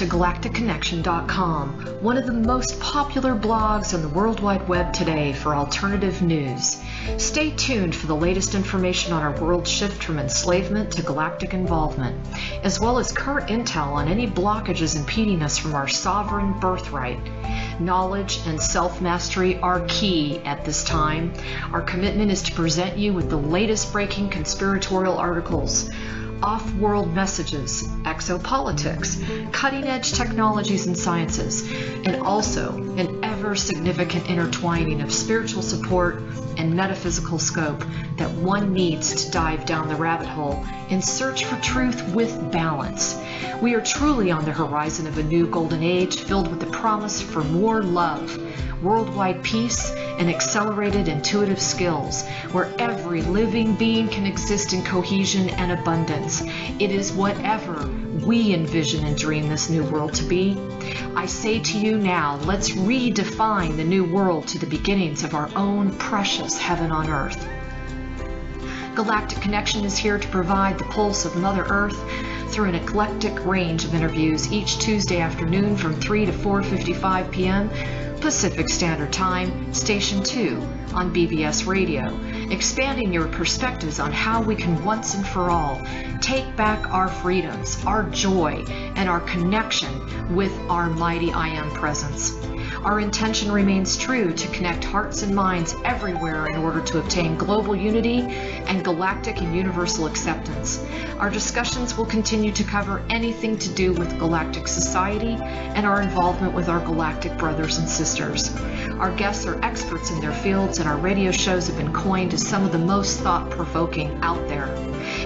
to galacticconnection.com, one of the most popular blogs on the World Wide Web today for alternative news. Stay tuned for the latest information on our world shift from enslavement to galactic involvement, as well as current intel on any blockages impeding us from our sovereign birthright. Knowledge and self-mastery are key at this time. Our commitment is to present you with the latest breaking conspiratorial articles, off-world messages, exopolitics, cutting-edge technologies and sciences, and also an ever-significant intertwining of spiritual support and metaphysical scope that one needs to dive down the rabbit hole in search for truth with balance. We are truly on the horizon of a new golden age filled with the promise for more love, worldwide peace, and accelerated intuitive skills, where every living being can exist in cohesion and abundance. It is whatever we envision and dream this new world to be. I say to you now, let's redefine the new world to the beginnings of our own precious heaven on earth. Galactic Connection is here to provide the pulse of Mother Earth through an eclectic range of interviews each Tuesday afternoon from 3 to 4:55 p.m. Pacific Standard Time, Station 2 on BBS Radio, expanding your perspectives on how we can once and for all take back our freedoms, our joy, and our connection with our mighty I Am presence. Our intention remains true to connect hearts and minds everywhere in order to obtain global unity and galactic and universal acceptance. Our discussions will continue to cover anything to do with galactic society and our involvement with our galactic brothers and sisters. Our guests are experts in their fields, and our radio shows have been coined as some of the most thought-provoking out there.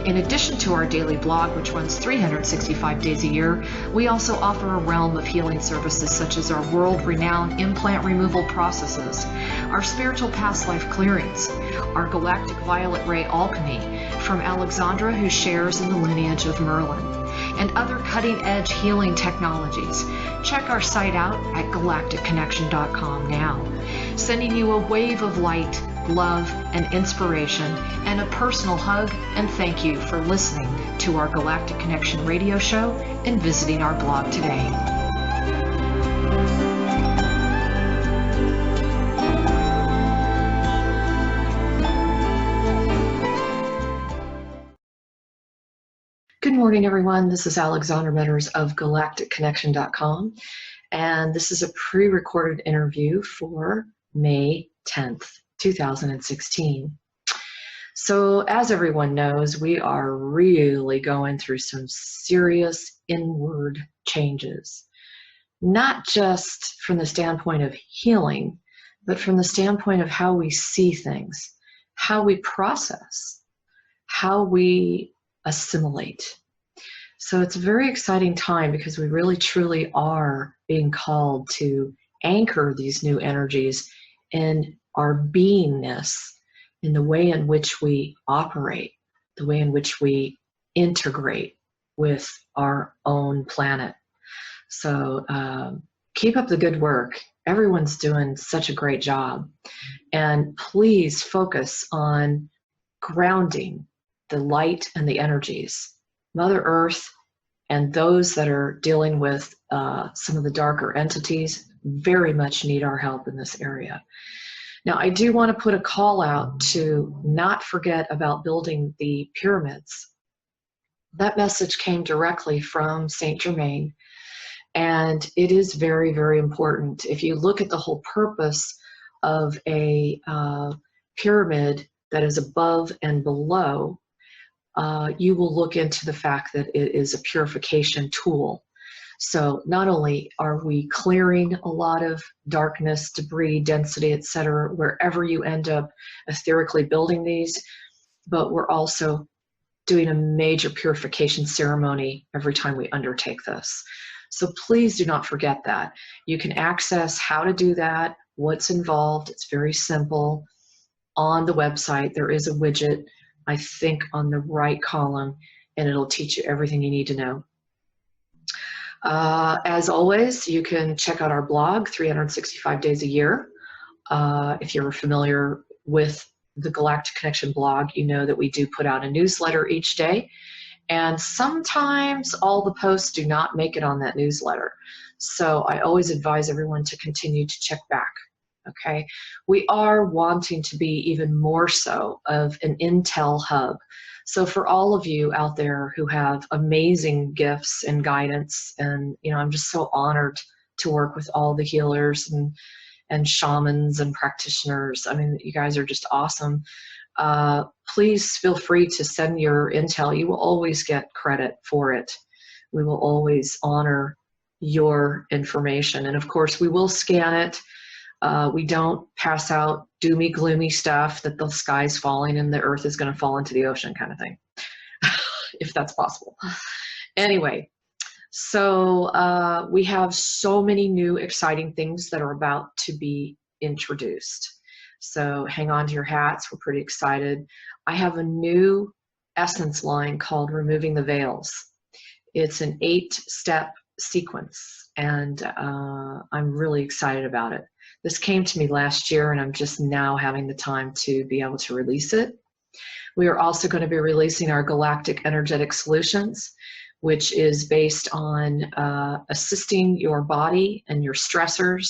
In addition to our daily blog, which runs 365 days a year, we also offer a realm of healing services such as our world-renowned implant removal processes, our spiritual past life clearings, our galactic violet ray alchemy from Alexandra, who shares in the lineage of Merlin, and other cutting-edge healing technologies. Check our site out at galacticconnection.com now, sending you a wave of light, love, and inspiration, and a personal hug and thank you for listening to our Galactic Connection radio show and visiting our blog today. Good morning, everyone. This is Alexandra Meadors of galacticconnection.com, and this is a pre-recorded interview for May 10th. 2016. So as everyone knows, we are really going through some serious inward changes, not just from the standpoint of healing, but from the standpoint of how we see things, how we process, how we assimilate. So it's a very exciting time because we really truly are being called to anchor these new energies in our beingness, in the way in which we operate, the way in which we integrate with our own planet. So keep up the good work. Everyone's doing such a great job. And please focus on grounding the light and the energies. Mother Earth and those that are dealing with some of the darker entities very much need our help in this area. Now, I do want to put a call out to not forget about building the pyramids. That message came directly from Saint Germain, and it is very, very important. If you look at the whole purpose of a pyramid that is above and below, you will look into the fact that it is a purification tool. So not only are we clearing a lot of darkness, debris, density, etc., wherever you end up etherically building these, but we're also doing a major purification ceremony every time we undertake this. So please do not forget that. You can access how to do that, what's involved. It's very simple. On the website, there is a widget, I think on the right column, and it'll teach you everything you need to know. As always, you can check out our blog 365 days a year. If you're familiar with the Galactic Connection blog, you know that we do put out a newsletter each day, And sometimes all the posts do not make it on that newsletter. So I always advise everyone to continue to check back. Okay, we are wanting to be even more so of an intel hub. So for all of you out there who have amazing gifts and guidance, and I'm just so honored to work with all the healers and shamans and practitioners. I mean, you guys are just awesome. Please feel free to send your intel. You will always get credit for it. We will always honor your information. And of course, we will scan it. We don't pass out doomy, gloomy stuff that the sky's falling and the earth is going to fall into the ocean kind of thing, if that's possible. Anyway, so we have so many new exciting things that are about to be introduced. So hang on to your hats. We're pretty excited. I have a new essence line called Removing the Veils. It's an 8-step sequence, and I'm really excited about it. This came to me last year, and I'm just now having the time to be able to release it. We are also going to be releasing our Galactic Energetic Solutions, which is based on assisting your body and your stressors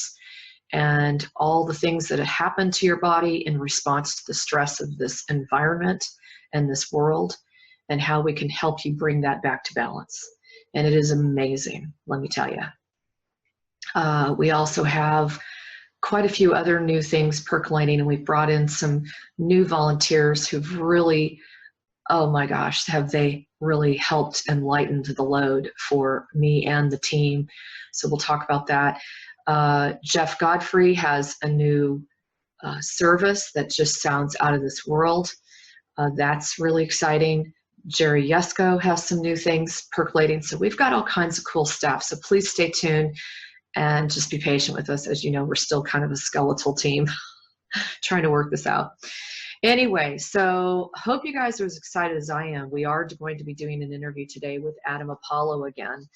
and all the things that have happened to your body in response to the stress of this environment and this world, and how we can help you bring that back to balance. And it is amazing, let me tell you. We also have quite a few other new things percolating, and we've brought in some new volunteers who've really, oh my gosh, have they really helped and lightened the load for me and the team. So we'll talk about that. Jeff Godfrey has a new service that just sounds out of this world. That's really exciting. Jerry Yesko has some new things percolating. So we've got all kinds of cool stuff. So please stay tuned and just be patient with us. As you know, we're still kind of a skeletal team trying to work this out. Anyway, so hope you guys are as excited as I am. We are going to be doing an interview today with Adam Apollo again.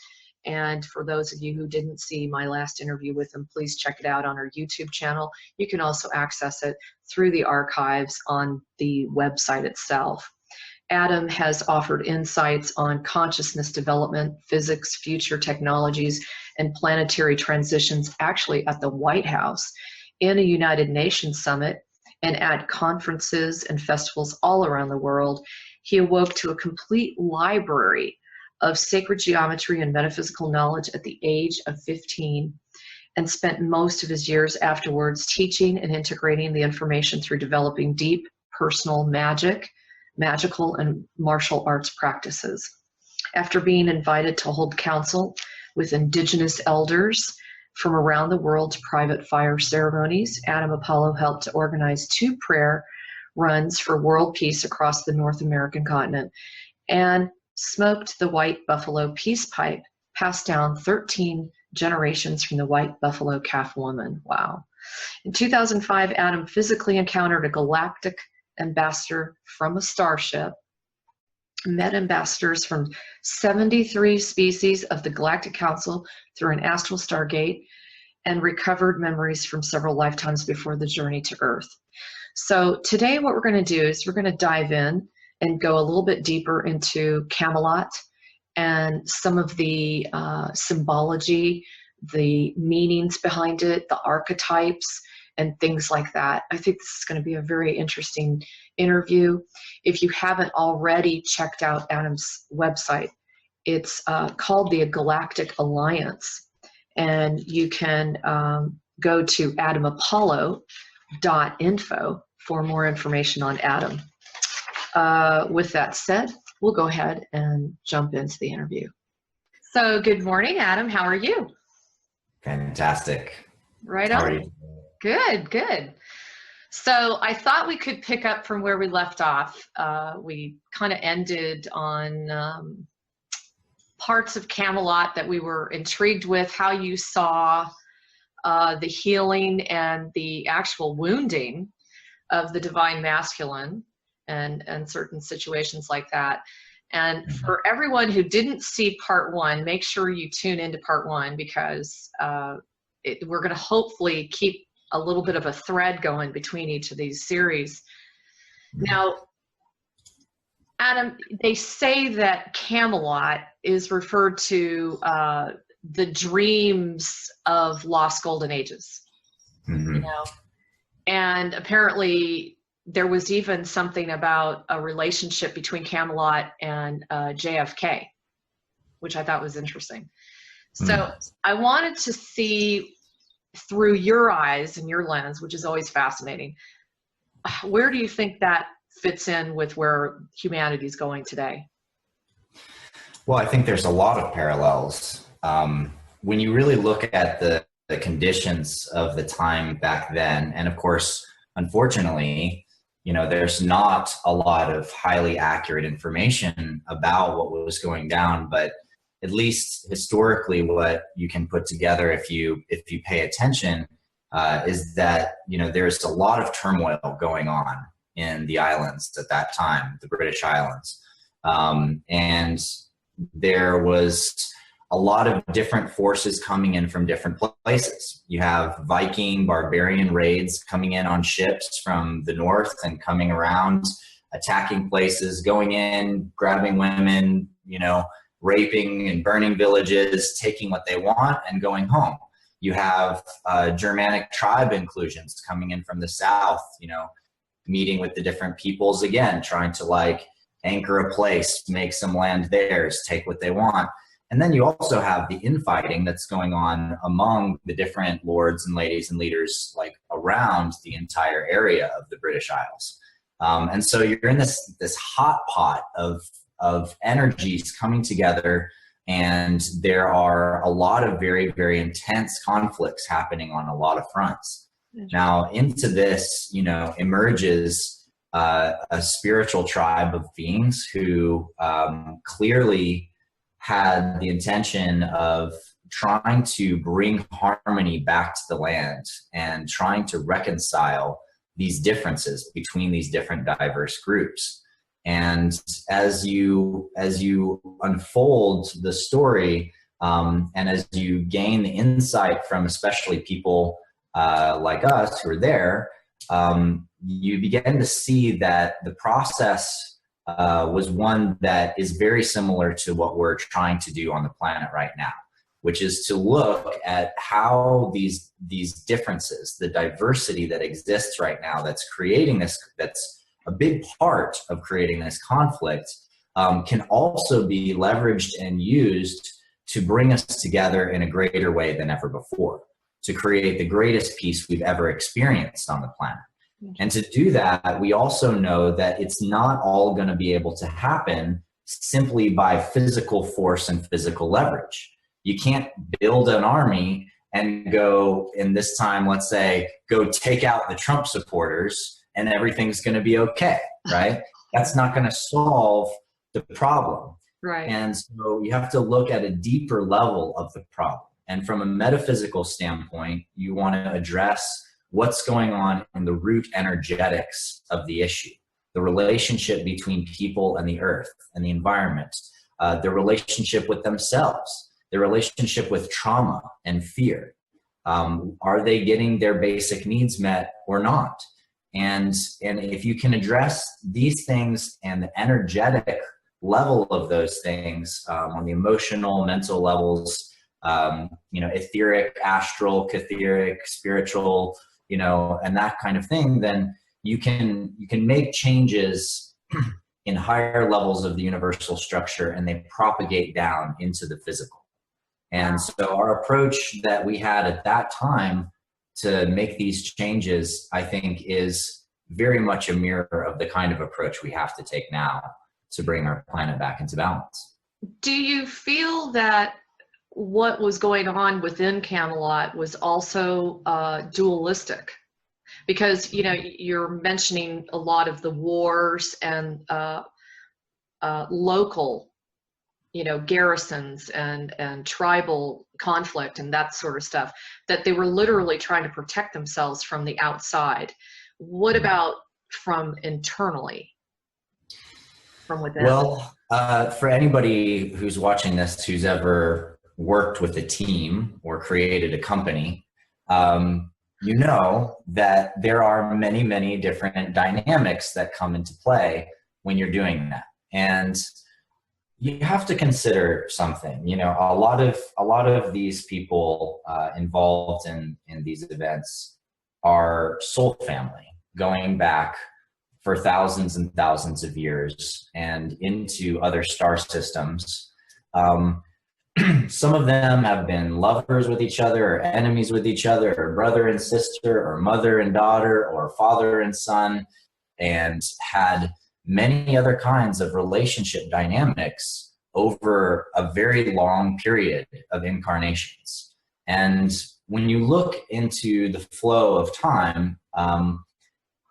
And for those of you who didn't see my last interview with him, please check it out on our YouTube channel. You can also access it through the archives on the website itself. Adam has offered insights on consciousness development, physics, future technologies, and planetary transitions actually at the White House, in a United Nations summit, and at conferences and festivals all around the world. He awoke to a complete library of sacred geometry and metaphysical knowledge at the age of 15, and spent most of his years afterwards teaching and integrating the information through developing deep personal magical and martial arts practices. After being invited to hold council with indigenous elders from around the world to private fire ceremonies, Adam Apollo helped to organize 2 prayer runs for world peace across the North American continent, and smoked the white buffalo peace pipe passed down 13 generations from the white buffalo calf woman. Wow. In 2005, Adam physically encountered a galactic ambassador from a starship, met ambassadors from 73 species of the Galactic Council through an astral stargate, and recovered memories from several lifetimes before the journey to Earth. So today what we're going to do is we're going to dive in and go a little bit deeper into Camelot and some of the symbology, the meanings behind it, the archetypes, and things like that. I think this is going to be a very interesting interview. If you haven't already checked out Adam's website, it's called the Galactic Alliance, and you can go to adamapollo.info for more information on Adam. With that said, we'll go ahead and jump into the interview. So good morning, Adam. How are you? Fantastic. Right on. How are you? Good, good. So I thought we could pick up from where we left off. We kind of ended on parts of Camelot that we were intrigued with, how you saw the healing and the actual wounding of the divine masculine and certain situations like that. And for everyone who didn't see part 1, make sure you tune into part 1, because we're going to hopefully keep a little bit of a thread going between each of these series. Now, Adam, they say that Camelot is referred to the dreams of lost golden ages, you know, and apparently there was even something about a relationship between Camelot and JFK, which I thought was interesting. So I wanted to see through your eyes and your lens, which is always fascinating, where do you think that fits in with where humanity is going today? Well, I think there's a lot of parallels. When you really look at the conditions of the time back then, and of course, unfortunately, you know, there's not a lot of highly accurate information about what was going down, but at least historically what you can put together if you pay attention is that, you know, there's a lot of turmoil going on in the islands at that time, the British Islands. And there was a lot of different forces coming in from different places. You have Viking barbarian raids coming in on ships from the north and coming around, attacking places, going in, grabbing women, you know, raping and burning villages, taking what they want and going home. You have Germanic tribe inclusions coming in from the south, you know, meeting with the different peoples again, trying to like anchor a place, make some land theirs, take what they want. And then you also have the infighting that's going on among the different lords and ladies and leaders like around the entire area of the British Isles. And so you're in this hot pot of energies coming together, and there are a lot of very, very intense conflicts happening on a lot of fronts. Now, into this, you know, emerges a spiritual tribe of beings who clearly had the intention of trying to bring harmony back to the land and trying to reconcile these differences between these different diverse groups. And as you unfold the story, and as you gain the insight from especially people like us who are there, you begin to see that the process was one that is very similar to what we're trying to do on the planet right now, which is to look at how these differences, the diversity that exists right now that's creating this, that's a big part of creating this conflict, can also be leveraged and used to bring us together in a greater way than ever before, to create the greatest peace we've ever experienced on the planet. And to do that, we also know that it's not all going to be able to happen simply by physical force and physical leverage. You can't build an army and go, in this time, let's say, go take out the Trump supporters and everything's going to be okay, right? That's not going to solve the problem. Right. And so you have to look at a deeper level of the problem. And from a metaphysical standpoint, you want to address what's going on in the root energetics of the issue, the relationship between people and the earth and the environment, the relationship with themselves, the relationship with trauma and fear. Are they getting their basic needs met or not? And if you can address these things and the energetic level of those things, on the emotional, mental levels, you know, etheric, astral, catheric, spiritual, you know, and that kind of thing, then you can make changes in higher levels of the universal structure, and they propagate down into the physical. And so our approach that we had at that time to make these changes, I think, is very much a mirror of the kind of approach we have to take now to bring our planet back into balance. Do you feel that what was going on within Camelot was also dualistic? Because, you know, you're mentioning a lot of the wars and local, you know, garrisons and tribal conflict and that sort of stuff, that they were literally trying to protect themselves from the outside. What about from internally, from within? Well, for anybody who's watching this, who's ever worked with a team or created a company, you know that there are many, many different dynamics that come into play when you're doing that. And you have to consider something. You know, a lot of these people involved in these events are soul family, going back for thousands and thousands of years and into other star systems. Some of them have been lovers with each other, or enemies with each other, or brother and sister, or mother and daughter, or father and son, and had many other kinds of relationship dynamics over a very long period of incarnations. And when you look into the flow of time,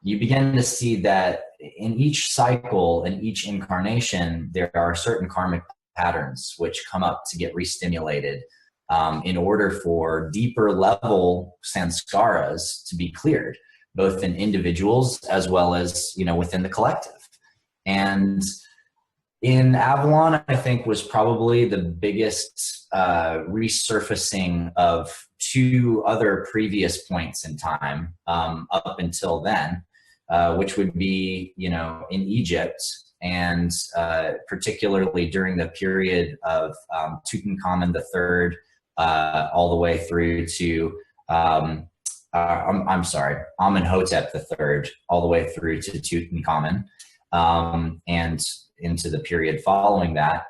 you begin to see that in each cycle, in each incarnation, there are certain karmic patterns which come up to get re-stimulated in order for deeper level sanskaras to be cleared, both in individuals as well as, you know, within the collective. And in Avalon, I think, was probably the biggest resurfacing of two other previous points in time up until then, which would be, you know, in Egypt, and particularly during the period of Tutankhamun III, all the way through to, I'm sorry, Amenhotep III, all the way through to Tutankhamun, and into the period following that,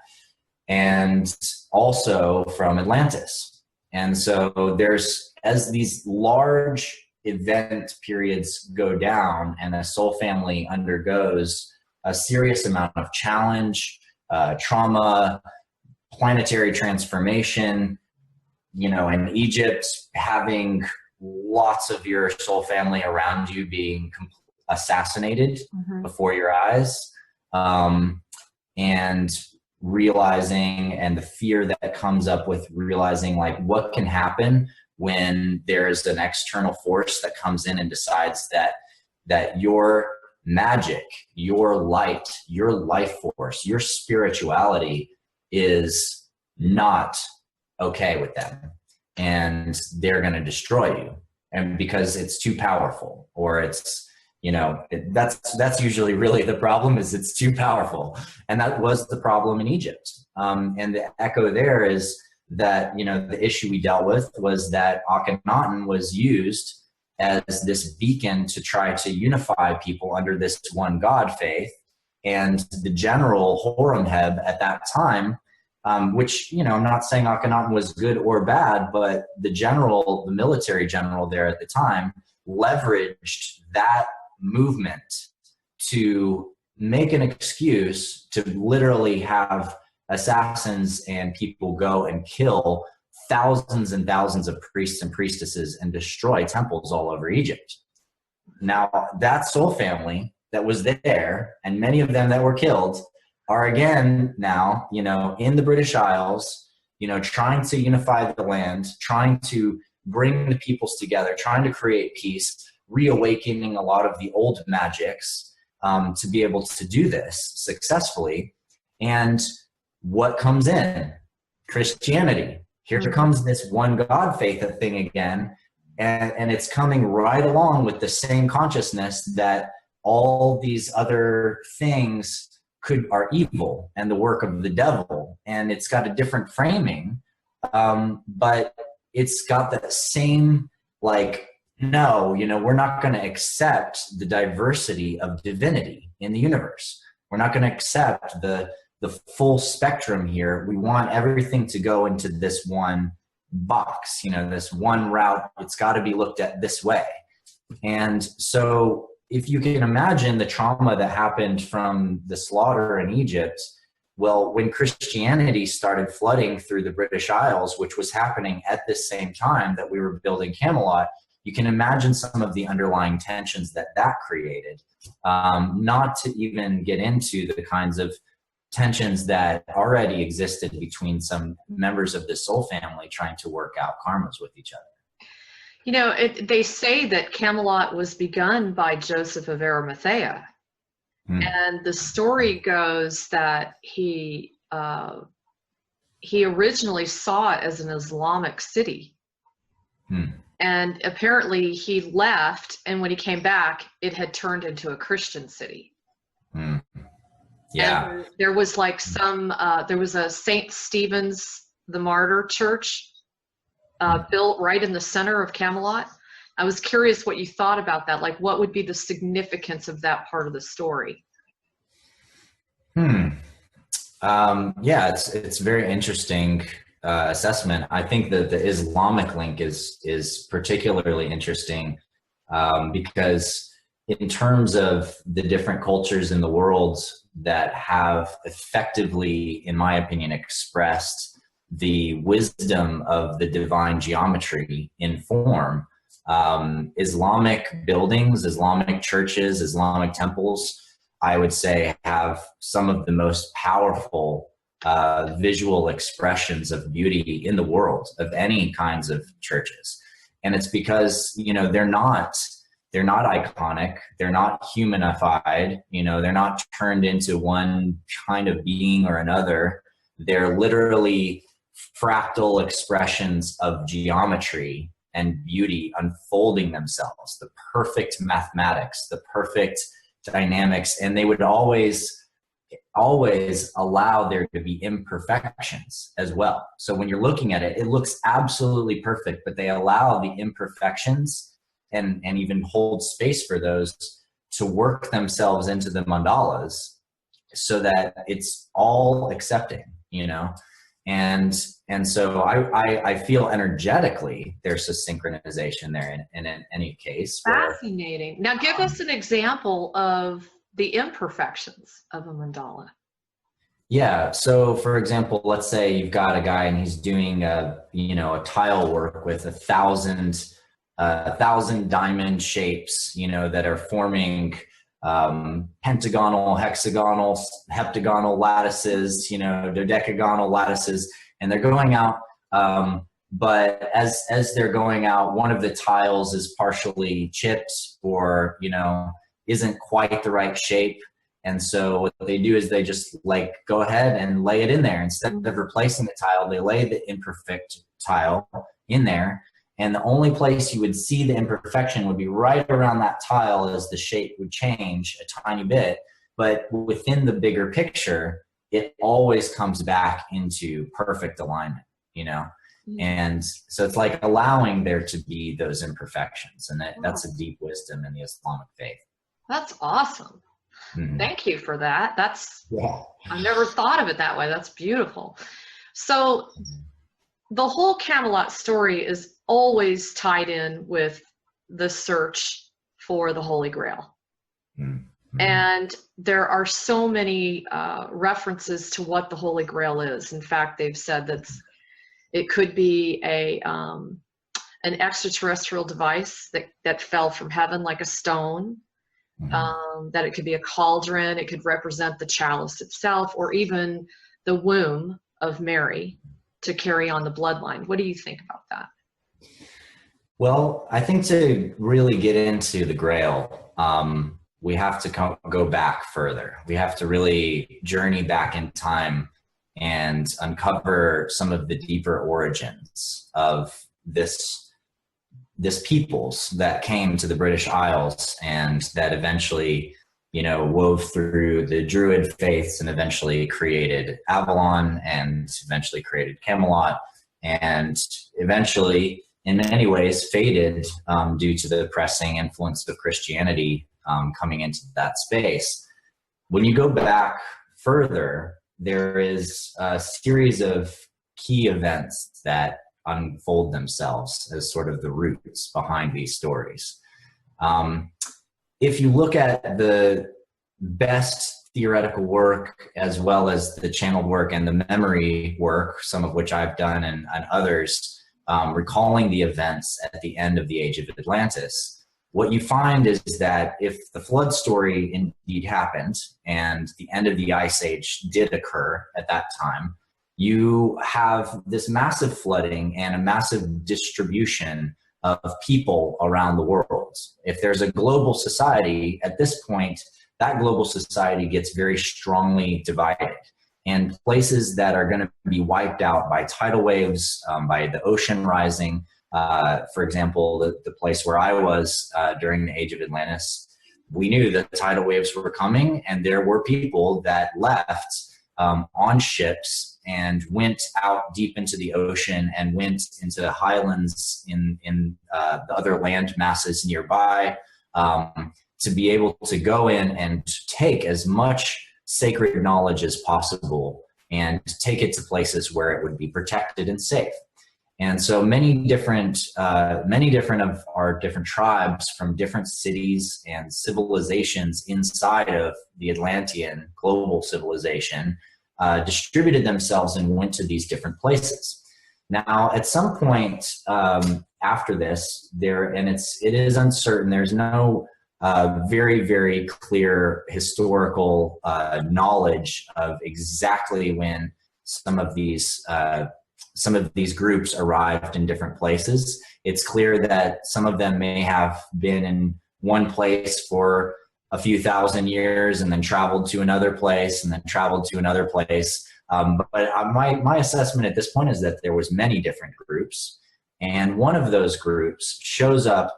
and also from Atlantis. And so there's, as these large event periods go down and a soul family undergoes a serious amount of challenge, trauma, planetary transformation, you know, in Egypt, having lots of your soul family around you being assassinated before your eyes, and realizing, and the fear that comes up with realizing, like, what can happen when there's an external force that comes in and decides that your magic, your light, your life force, your spirituality is not okay with them, and they're going to destroy you, and because it's too powerful, or it's, you know, that's usually really the problem, is it's too powerful. And that was the problem in Egypt. And the echo there is that, you know, the issue we dealt with was that Akhenaten was used as this beacon to try to unify people under this one God faith. And the general Horemheb at that time, which, you know, I'm not saying Akhenaten was good or bad, but the general, the military general there at the time, leveraged that movement to make an excuse to literally have assassins and people go and kill thousands and thousands of priests and priestesses and destroy temples all over Egypt. Now, that soul family that was there, and many of them that were killed, are again now, you know, in the British Isles, you know, trying to unify the land, trying to bring the peoples together, trying to create peace, reawakening a lot of the old magics to be able to do this successfully. And what comes in? Christianity. Here comes this one God faith thing again, and it's coming right along with the same consciousness that all these other things are evil and the work of the devil, and it's got a different framing, but it's got that same, like, no, you know, we're not going to accept the diversity of divinity in the universe. We're not going to accept the full spectrum here. We want everything to go into this one box, you know, this one route. It's got to be looked at this way. And so if you can imagine the trauma that happened from the slaughter in Egypt, well, when Christianity started flooding through the British Isles, which was happening at the same time that we were building Camelot, you can imagine some of the underlying tensions that created, not to even get into the kinds of tensions that already existed between some members of the soul family trying to work out karmas with each other. You know, they say that Camelot was begun by Joseph of Arimathea. And the story goes that he originally saw it as an Islamic city. And apparently he left, and when he came back, it had turned into a Christian city. Yeah. And there was like there was a St. Stephen's the Martyr church built right in the center of Camelot. I was curious what you thought about that. Like, what would be the significance of that part of the story? Yeah, it's very interesting assessment. I think that the Islamic link is particularly interesting because in terms of the different cultures in the world that have effectively, in my opinion, expressed the wisdom of the divine geometry in form, Islamic buildings, Islamic churches, Islamic temples, I would say, have some of the most powerful visual expressions of beauty in the world of any kinds of churches. And it's because, they're not iconic. They're not humanified. They're not turned into one kind of being or another. They're literally fractal expressions of geometry and beauty unfolding themselves, the perfect mathematics, the perfect dynamics. And they would always allow there to be imperfections as well. So when you're looking at it, it looks absolutely perfect, but they allow the imperfections and even hold space for those to work themselves into the mandalas so that it's all accepting, And so I feel energetically there's a synchronization there in any case. Fascinating. Now give us an example of the imperfections of a mandala. Yeah. So for example, let's say you've got a guy and he's doing a tile work with 1,000 diamond shapes, that are forming pentagonal, hexagonal, heptagonal lattices, dodecagonal lattices, and they're going out. But as they're going out, one of the tiles is partially chipped or, isn't quite the right shape. And so what they do is they just go ahead and lay it in there. Instead of replacing the tile, they lay the imperfect tile in there. And the only place you would see the imperfection would be right around that tile as the shape would change a tiny bit. But within the bigger picture, it always comes back into perfect alignment, And so it's like allowing there to be those imperfections. And that's a deep wisdom in the Islamic faith. That's awesome. Mm-hmm. Thank you for that. I never thought of it that way. That's beautiful. So the whole Camelot story is always tied in with the search for the Holy Grail. Mm-hmm. And there are so many references to what the Holy Grail is. In fact, they've said that it could be an extraterrestrial device that fell from heaven like a stone, that it could be a cauldron, it could represent the chalice itself, or even the womb of Mary to carry on the bloodline. What do you think about that? Well, I think to really get into the Grail, we have to go back further. We have to really journey back in time and uncover some of the deeper origins of this peoples that came to the British Isles and that eventually, wove through the Druid faiths and eventually created Avalon and eventually created Camelot and eventually in many ways faded due to the pressing influence of Christianity coming into that space. When you go back further, there is a series of key events that unfold themselves as sort of the roots behind these stories. If you look at the best theoretical work as well as the channeled work and the memory work, some of which I've done and others, recalling the events at the end of the Age of Atlantis, what you find is that if the flood story indeed happened and the end of the Ice Age did occur at that time, you have this massive flooding and a massive distribution of people around the world. If there's a global society, at this point, that global society gets very strongly divided. And places that are going to be wiped out by tidal waves, by the ocean rising, for example, the place where I was during the Age of Atlantis, we knew that the tidal waves were coming, and there were people that left on ships and went out deep into the ocean and went into highlands in the other land masses nearby, to be able to go in and take as much sacred knowledge as possible and take it to places where it would be protected and safe. And so many different of our different tribes from different cities and civilizations inside of the Atlantean global civilization distributed themselves and went to these different places. Now, at some point after this, it is uncertain. There's no very, very clear historical knowledge of exactly when some of these groups arrived in different places. It's clear that some of them may have been in one place for a few thousand years and then traveled to another place and then traveled to another place. But my assessment at this point is that there was many different groups. And one of those groups shows up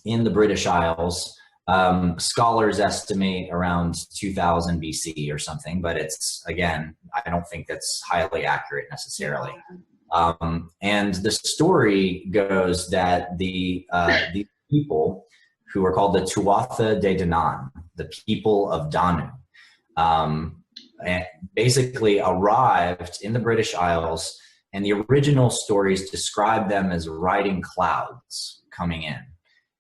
in the British Isles. Scholars estimate around 2000 BC or something, but it's, again, I don't think that's highly accurate necessarily. And the story goes that the people who are called the Tuatha De Danann, the people of Danu, and basically arrived in the British Isles, and the original stories describe them as riding clouds coming in.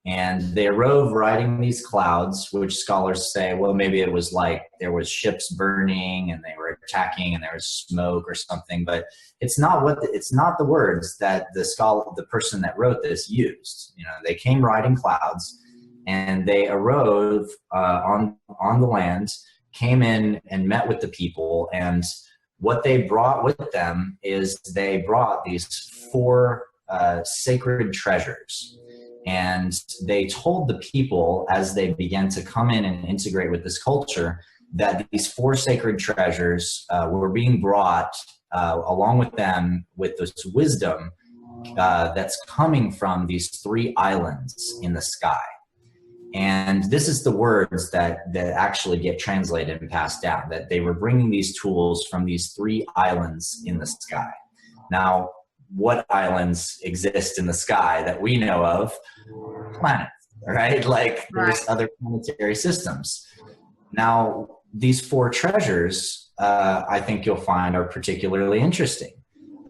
And they arose riding these clouds, which scholars say, well, maybe it was like there was ships burning and they were attacking and there was smoke or something, but it's not the words that the person that wrote this used. You know, they came riding clouds and they arose on the land, came in and met with the people, and what they brought with them is they brought these 4 sacred treasures. And they told the people, as they began to come in and integrate with this culture, that these 4 sacred treasures were being brought along with them with this wisdom that's coming from these 3 islands in the sky. And this is the words that actually get translated and passed down, that they were bringing these tools from these 3 islands in the sky. Now, what islands exist in the sky that we know of? Planets, right? Like there's other planetary systems. Now, these 4 treasures, I think you'll find are particularly interesting.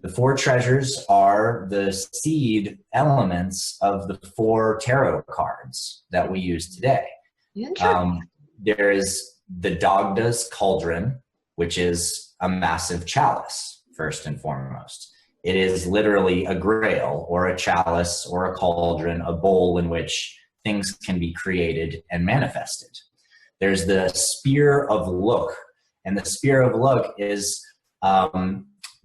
The 4 treasures are the seed elements of the 4 tarot cards that we use today. There is the Dagda's cauldron, which is a massive chalice, first and foremost. It is literally a grail or a chalice or a cauldron, a bowl in which things can be created and manifested. There's the Spear of Look, and the Spear of Look is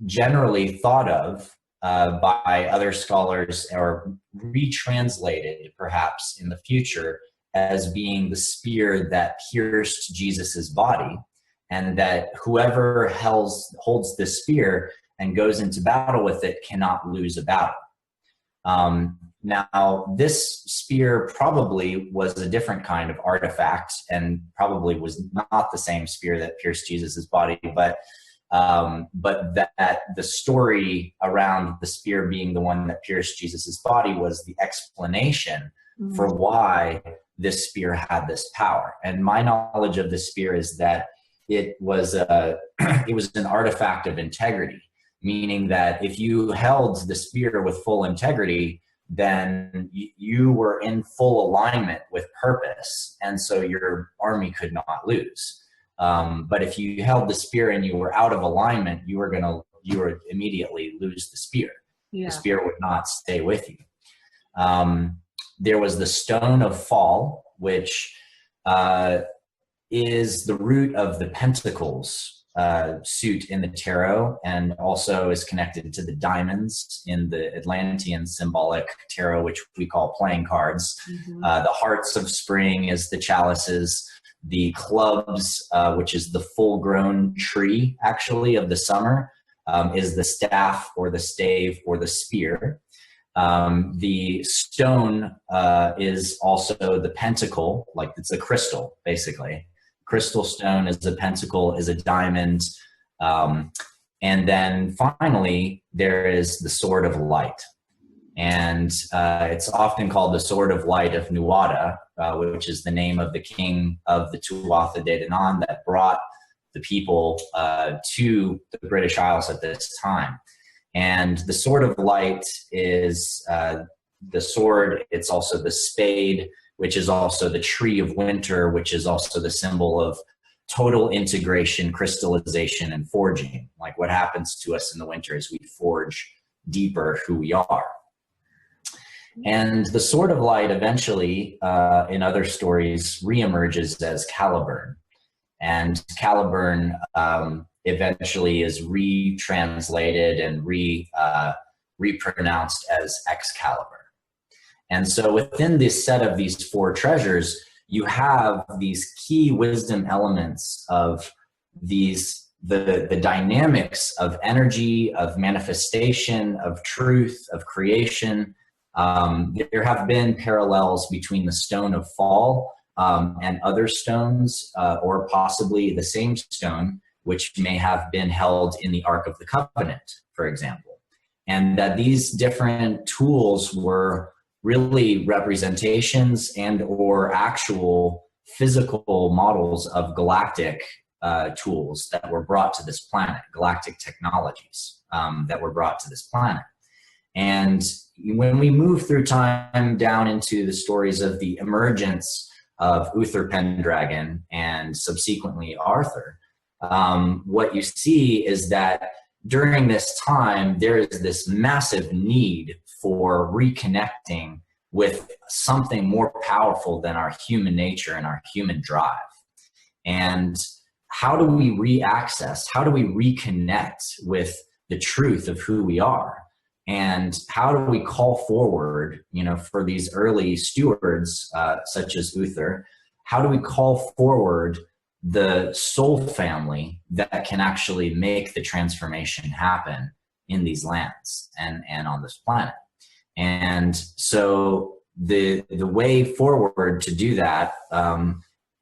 generally thought of by other scholars, or retranslated perhaps in the future, as being the spear that pierced Jesus's body, and that whoever holds this spear and goes into battle with it cannot lose a battle. Now, this spear probably was a different kind of artifact and probably was not the same spear that pierced Jesus's body, but that the story around the spear being the one that pierced Jesus's body was the explanation for why this spear had this power. And my knowledge of the spear is that it was an artifact of integrity, meaning that if you held the spear with full integrity, then you were in full alignment with purpose, and so your army could not lose. But if you held the spear and you were out of alignment, you would immediately lose the spear. Yeah. The spear would not stay with you. There was the Stone of Fall, which is the root of the Pentacles suit in the tarot, and also is connected to the diamonds in the Atlantean symbolic tarot, which we call playing cards. The Hearts of Spring is the chalices. The clubs, which is the full-grown tree, actually, of the summer, is the staff or the stave or the spear. The stone is also the pentacle, like it's a crystal, basically. Crystal stone is a pentacle, is a diamond. And then finally, there is the sword of light. And it's often called the sword of light of Nuada, which is the name of the king of the Tuatha De Danann that brought the people to the British Isles at this time. And the sword of light is the sword. It's also the spade, which is also the tree of winter, which is also the symbol of total integration, crystallization, and forging. Like what happens to us in the winter is we forge deeper who we are. And the sword of light eventually, in other stories, reemerges as Caliburn. And Caliburn eventually is retranslated and repronounced as Excalibur. And so within this set of these four treasures, you have these key wisdom elements of these, the dynamics of energy, of manifestation, of truth, of creation. There have been parallels between the stone of fall and other stones, or possibly the same stone, which may have been held in the Ark of the Covenant, for example. And that these different tools were really representations and or actual physical models of galactic tools that were brought to this planet, galactic technologies that were brought to this planet. And when we move through time down into the stories of the emergence of Uther Pendragon and subsequently Arthur, what you see is that during this time, there is this massive need for reconnecting with something more powerful than our human nature and our human drive. And how do we re-access, how do we reconnect with the truth of who we are? And how do we call forward, you know, for these early stewards, such as Uther, how do we call forward the soul family that can actually make the transformation happen in these lands and on this planet? And so the way forward to do that,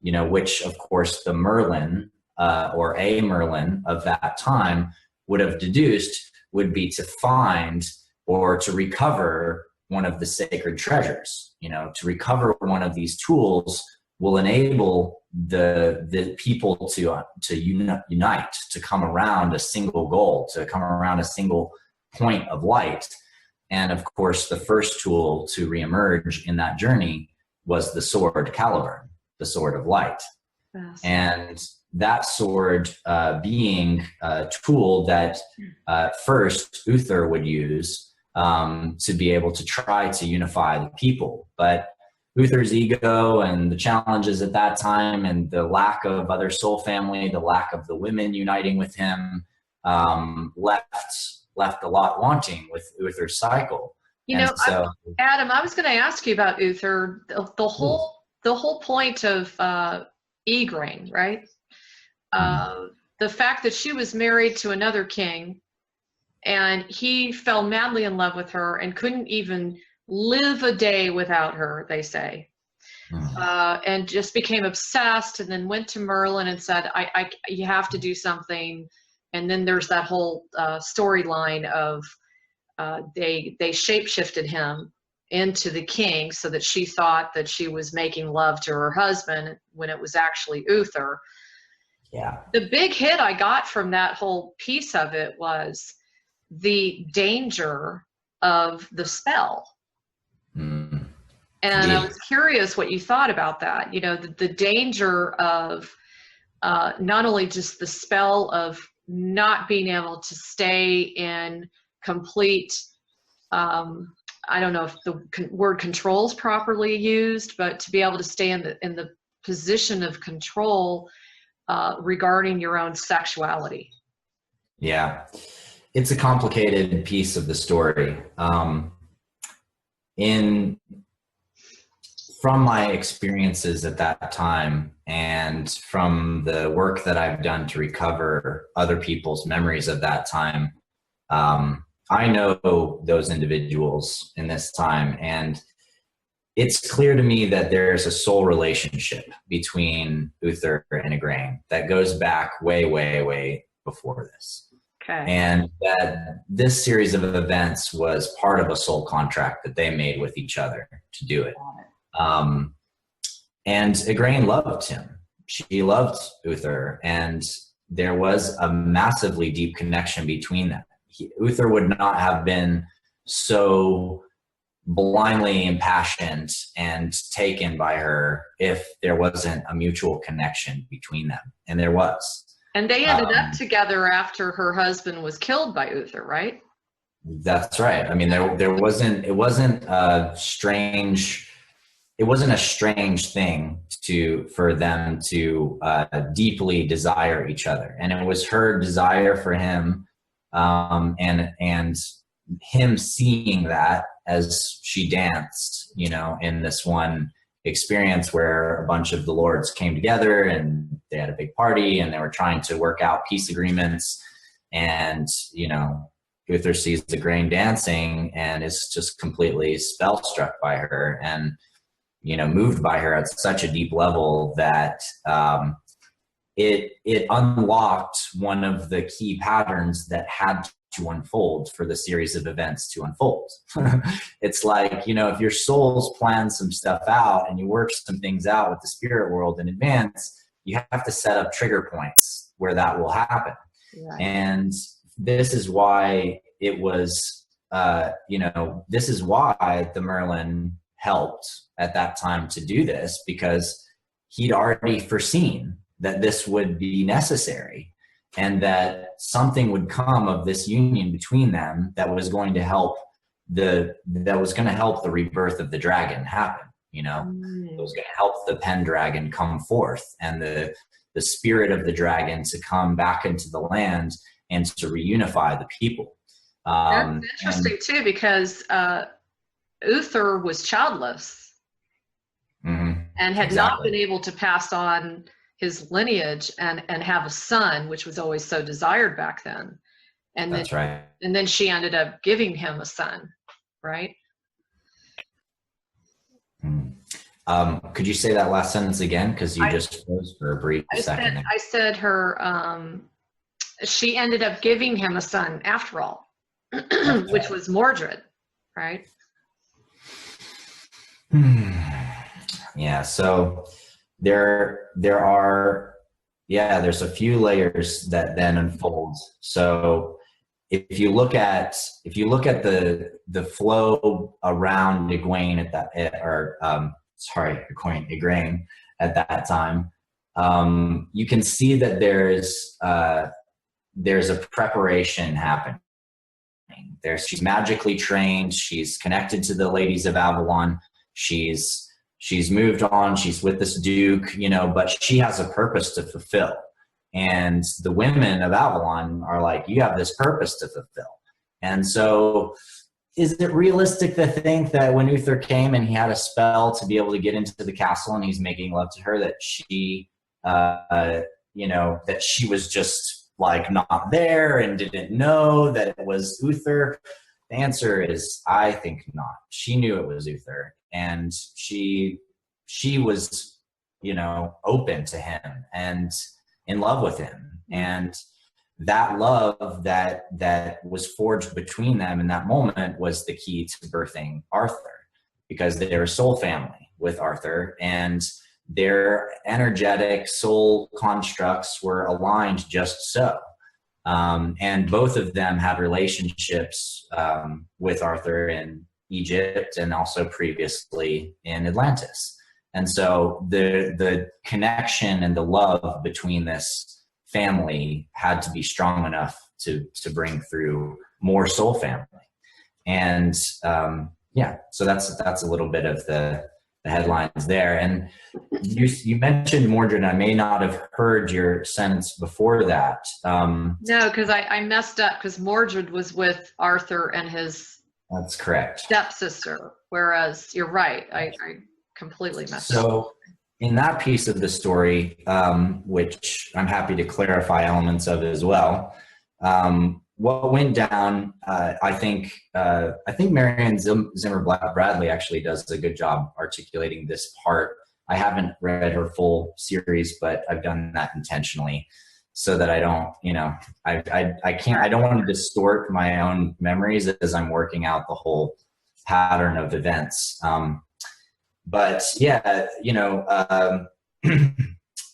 you know, which of course the Merlin or a Merlin of that time would have deduced, would be to find or to recover one of the sacred treasures. You know, to recover one of these tools will enable the people to unite, to come around a single goal, to come around a single point of light. And of course, the first tool to reemerge in that journey was the sword Caliburn, the sword of light. Yes. And that sword being a tool that first Uther would use to be able to try to unify the people. But Uther's ego and the challenges at that time and the lack of other soul family, the lack of the women uniting with him, left a lot wanting with Uther's cycle. You know, Adam, I was going to ask you about Uther. The whole point of Egring, right? The fact that she was married to another king and he fell madly in love with her and couldn't even live a day without her, they say, and just became obsessed, and then went to Merlin and said, you have to do something. And then there's that whole storyline of they shapeshifted him into the king so that she thought that she was making love to her husband when it was actually Uther. Yeah. The big hit I got from that whole piece of it was the danger of the spell. And I was curious what you thought about that. You know, the danger of not only just the spell of not being able to stay in complete, I don't know if the word control is properly used, but to be able to stay in the position of control regarding your own sexuality. Yeah, it's a complicated piece of the story. From my experiences at that time and from the work that I've done to recover other people's memories of that time, I know those individuals in this time, and it's clear to me that there's a soul relationship between Uther and Igraine that goes back way, way, way before this. Okay. And that this series of events was part of a soul contract that they made with each other to do it. And Igraine loved him. She loved Uther, and there was a massively deep connection between them. Uther would not have been so blindly impassioned and taken by her if there wasn't a mutual connection between them, and there was. And they ended up together after her husband was killed by Uther, right? That's right. I mean, it wasn't a strange thing for them to deeply desire each other, and it was her desire for him, and him seeing that as she danced, in this one experience where a bunch of the lords came together and they had a big party and they were trying to work out peace agreements, and Uther sees Igraine dancing and is just completely spellstruck by her and moved by her at such a deep level that it unlocked one of the key patterns that had to unfold for the series of events to unfold. It's like, if your souls plan some stuff out and you work some things out with the spirit world in advance, you have to set up trigger points where that will happen. Right. And this is why it was, this is why the Merlin helped at that time to do this, because he'd already foreseen that this would be necessary and that something would come of this union between them that was going to help the rebirth of the dragon happen. It was going to help the Pendragon come forth and the spirit of the dragon to come back into the land and to reunify the people. That's interesting too, because Uther was childless and had not been able to pass on his lineage and have a son, which was always so desired back then. And that's right. And then she ended up giving him a son, right? Could you say that last sentence again? Because you just froze for a brief second. I said she ended up giving him a son after all, which was Mordred, right? Yeah, so there's a few layers that then unfold. So if you look at the flow around Igraine Igraine at that time, you can see that there's a preparation happening. She's magically trained. She's connected to the ladies of Avalon. She's moved on. She's with this duke, but she has a purpose to fulfill. And the women of Avalon are like, you have this purpose to fulfill. And so is it realistic to think that when Uther came and he had a spell to be able to get into the castle and he's making love to her, that she, that she was just like not there and didn't know that it was Uther? The answer is, I think not. She knew it was Uther, and she was, open to him and in love with him. And that love that was forged between them in that moment was the key to birthing Arthur, because they were soul family with Arthur, and their energetic soul constructs were aligned just so. And both of them had relationships with Arthur in Egypt and also previously in Atlantis. And so the connection and the love between this family had to be strong enough to bring through more soul family. And so that's a little bit of the headlines there. And you mentioned Mordred. I may not have heard your sentence before that. No, because I messed up, because Mordred was with Arthur and his that's correct stepsister, whereas you're right, I completely messed up. So in that piece of the story, which I'm happy to clarify elements of as well, what went down, I think Marianne Zimmer Bradley actually does a good job articulating this part. I haven't read her full series, but I've done that intentionally so that I don't, I don't want to distort my own memories as I'm working out the whole pattern of events. But yeah,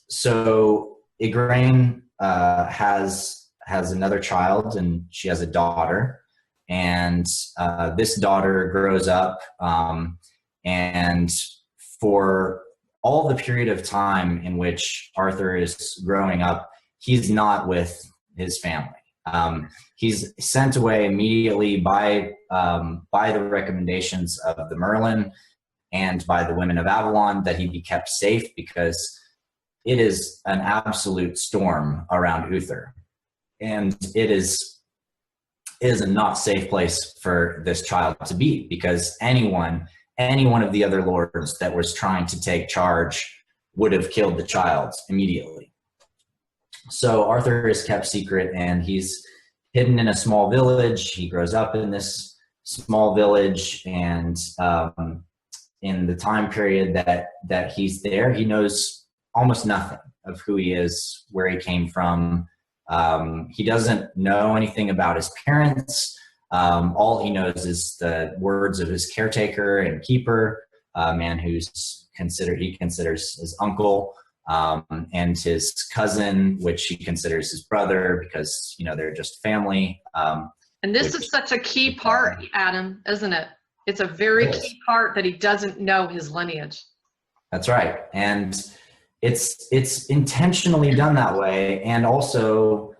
so Igraine has another child, and she has a daughter, and this daughter grows up, and for all the period of time in which Arthur is growing up, he's not with his family. He's sent away immediately by the recommendations of the Merlin and by the women of Avalon that he be kept safe, because it is an absolute storm around Uther. And it is a not safe place for this child to be, because any one of the other lords that was trying to take charge would have killed the child immediately. So Arthur is kept secret, and he's hidden in a small village. He grows up in this small village, and in the time period that he's there, he knows almost nothing of who he is, where he came from. He doesn't know anything about his parents. All he knows is the words of his caretaker and keeper, a man he considers his uncle, and his cousin, which he considers his brother, because they're just family. And this is such a key part, Adam, isn't it? It's a very key part that he doesn't know his lineage. That's right, and it's intentionally done that way, and also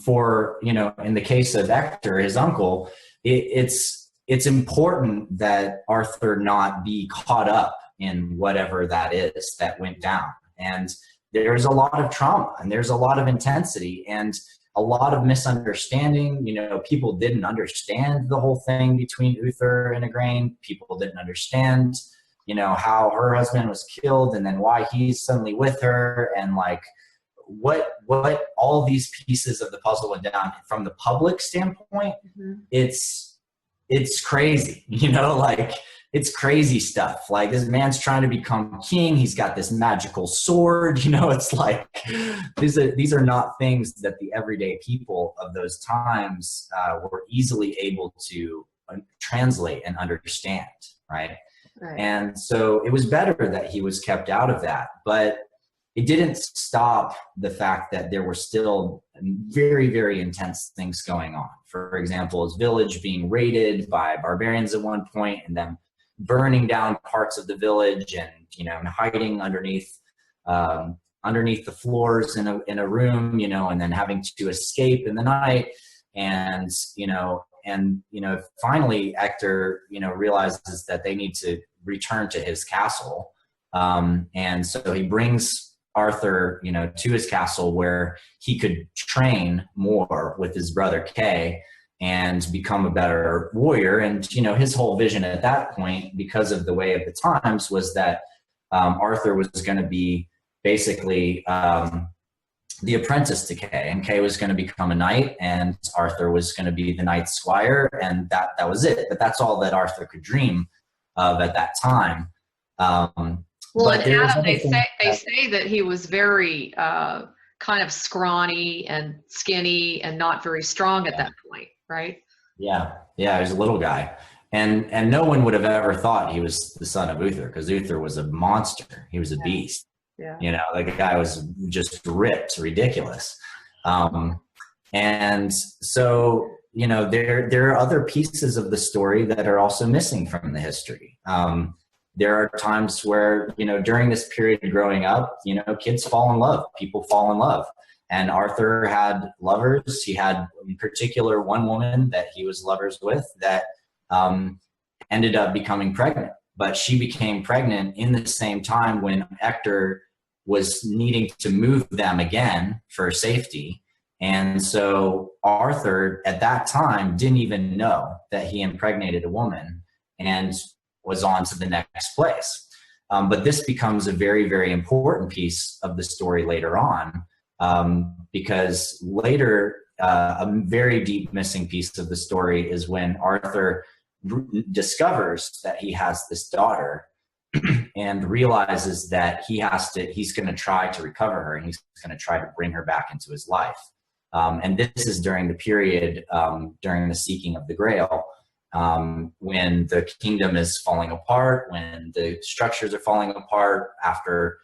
for in the case of Hector, his uncle, it's important that Arthur not be caught up in whatever that is that went down. And there's a lot of trauma, and there's a lot of intensity, and a lot of misunderstanding. People didn't understand the whole thing between Uther and Igraine. People didn't understand how her husband was killed, and then why he's suddenly with her, and like what all these pieces of the puzzle went down from the public standpoint. Mm-hmm. It's crazy, it's crazy stuff. Like, this man's trying to become king. He's got this magical sword, it's like, these are not things that the everyday people of those times were easily able to translate and understand. Right. And so it was better that he was kept out of that, but it didn't stop the fact that there were still very, very intense things going on. For example, his village being raided by barbarians at one point, and them burning down parts of the village, and hiding underneath the floors in a room, and then having to escape in the night, and finally Hector realizes that they need to return to his castle, and so he brings Arthur to his castle, where he could train more with his brother Kay and become a better warrior. And his whole vision at that point, because of the way of the times, was that Arthur was going to be basically the apprentice to Kay, and Kay was going to become a knight, and Arthur was going to be the knight's squire, and that was it. But that's all that Arthur could dream of at that time. Well, and Adam, they say that he was very kind of scrawny and skinny and not very strong at that point, right? Yeah, he was a little guy. And no one would have ever thought he was the son of Uther, because Uther was a monster. He was a beast. Yeah. The guy was just ripped, ridiculous. And so, there are other pieces of the story that are also missing from the history. There are times where, during this period growing up, kids fall in love, people fall in love. And Arthur had lovers. He had, in particular, one woman that he was lovers with that ended up becoming pregnant. But she became pregnant in the same time when Hector was needing to move them again for safety. And so Arthur, at that time, didn't even know that he impregnated a woman and was on to the next place. But this becomes a very, very important piece of the story later on, because later a very deep missing piece of the story is when Arthur discovers that he has this daughter and realizes that he's going to try to recover her, and he's going to try to bring her back into his life. And this is during the period, during the seeking of the Grail, when the kingdom is falling apart, when the structures are falling apart after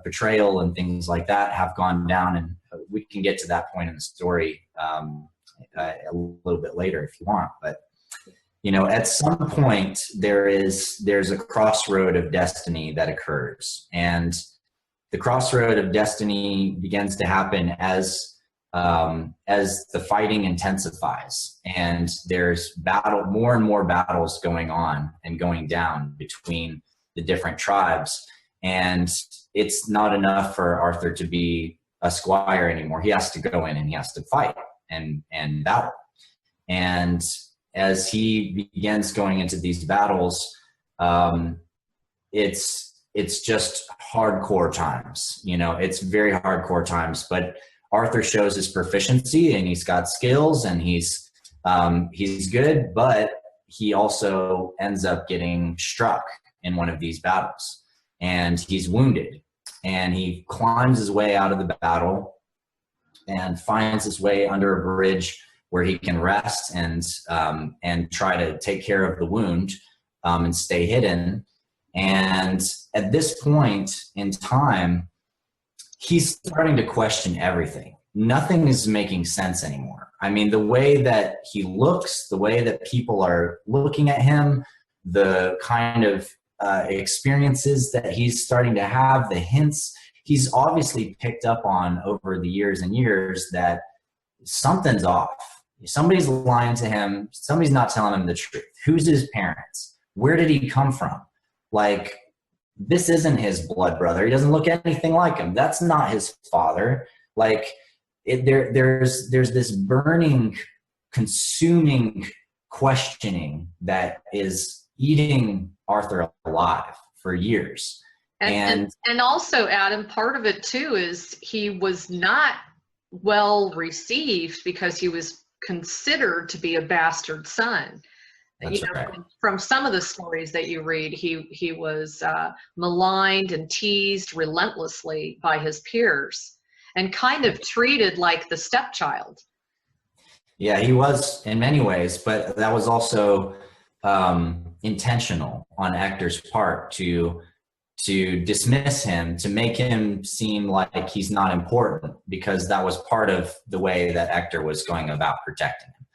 betrayal and things like that have gone down. And we can get to that point in the story a little bit later if you want. But, you know, at some point there's a crossroad of destiny that occurs. And the crossroad of destiny begins to happen as the fighting intensifies, and there's more and more battles going on and going down between the different tribes. And it's not enough for Arthur to be a squire anymore. He has to go in and he has to fight and battle. And as he begins going into these battles, it's just hardcore times. You know, it's very hardcore times, but Arthur shows his proficiency and he's got skills and he's good, but he also ends up getting struck in one of these battles and he's wounded, and he climbs his way out of the battle and finds his way under a bridge where he can rest and try to take care of the wound and stay hidden. And at this point in time, he's starting to question everything. Nothing is making sense anymore. I mean, the way that he looks, the way that people are looking at him, the kind of experiences that he's starting to have, the hints he's obviously picked up on over the years and years that something's off. Somebody's lying to him. Somebody's not telling him the truth. Who's his parents? Where did he come from? Like, this isn't his blood brother. He doesn't look anything like him. That's not his father. Like, there's this burning, consuming questioning that is eating Arthur alive for years. And also, Adam, part of it too is he was not well received because he was considered to be a bastard son. That's you know, right. From some of the stories that you read, he was maligned and teased relentlessly by his peers and kind of treated like the stepchild. Yeah, he was in many ways, but that was also intentional on Hector's part to dismiss him, to make him seem like he's not important, because that was part of the way that Hector was going about protecting him.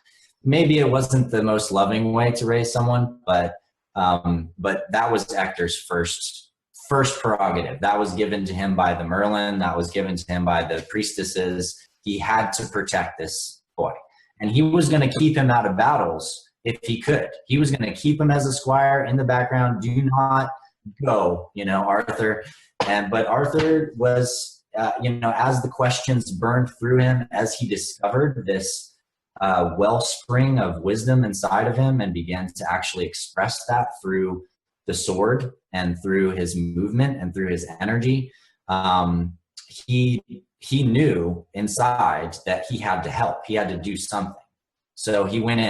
Maybe it wasn't the most loving way to raise someone, but that was Hector's first prerogative. That was given to him by the Merlin. That was given to him by the priestesses. He had to protect this boy, and he was going to keep him out of battles if he could. He was going to keep him as a squire in the background. Do not go, Arthur. But Arthur was, as the questions burned through him, as he discovered this wellspring of wisdom inside of him and began to actually express that through the sword and through his movement and through his energy, he knew inside that he had to help. He had to do something. So he went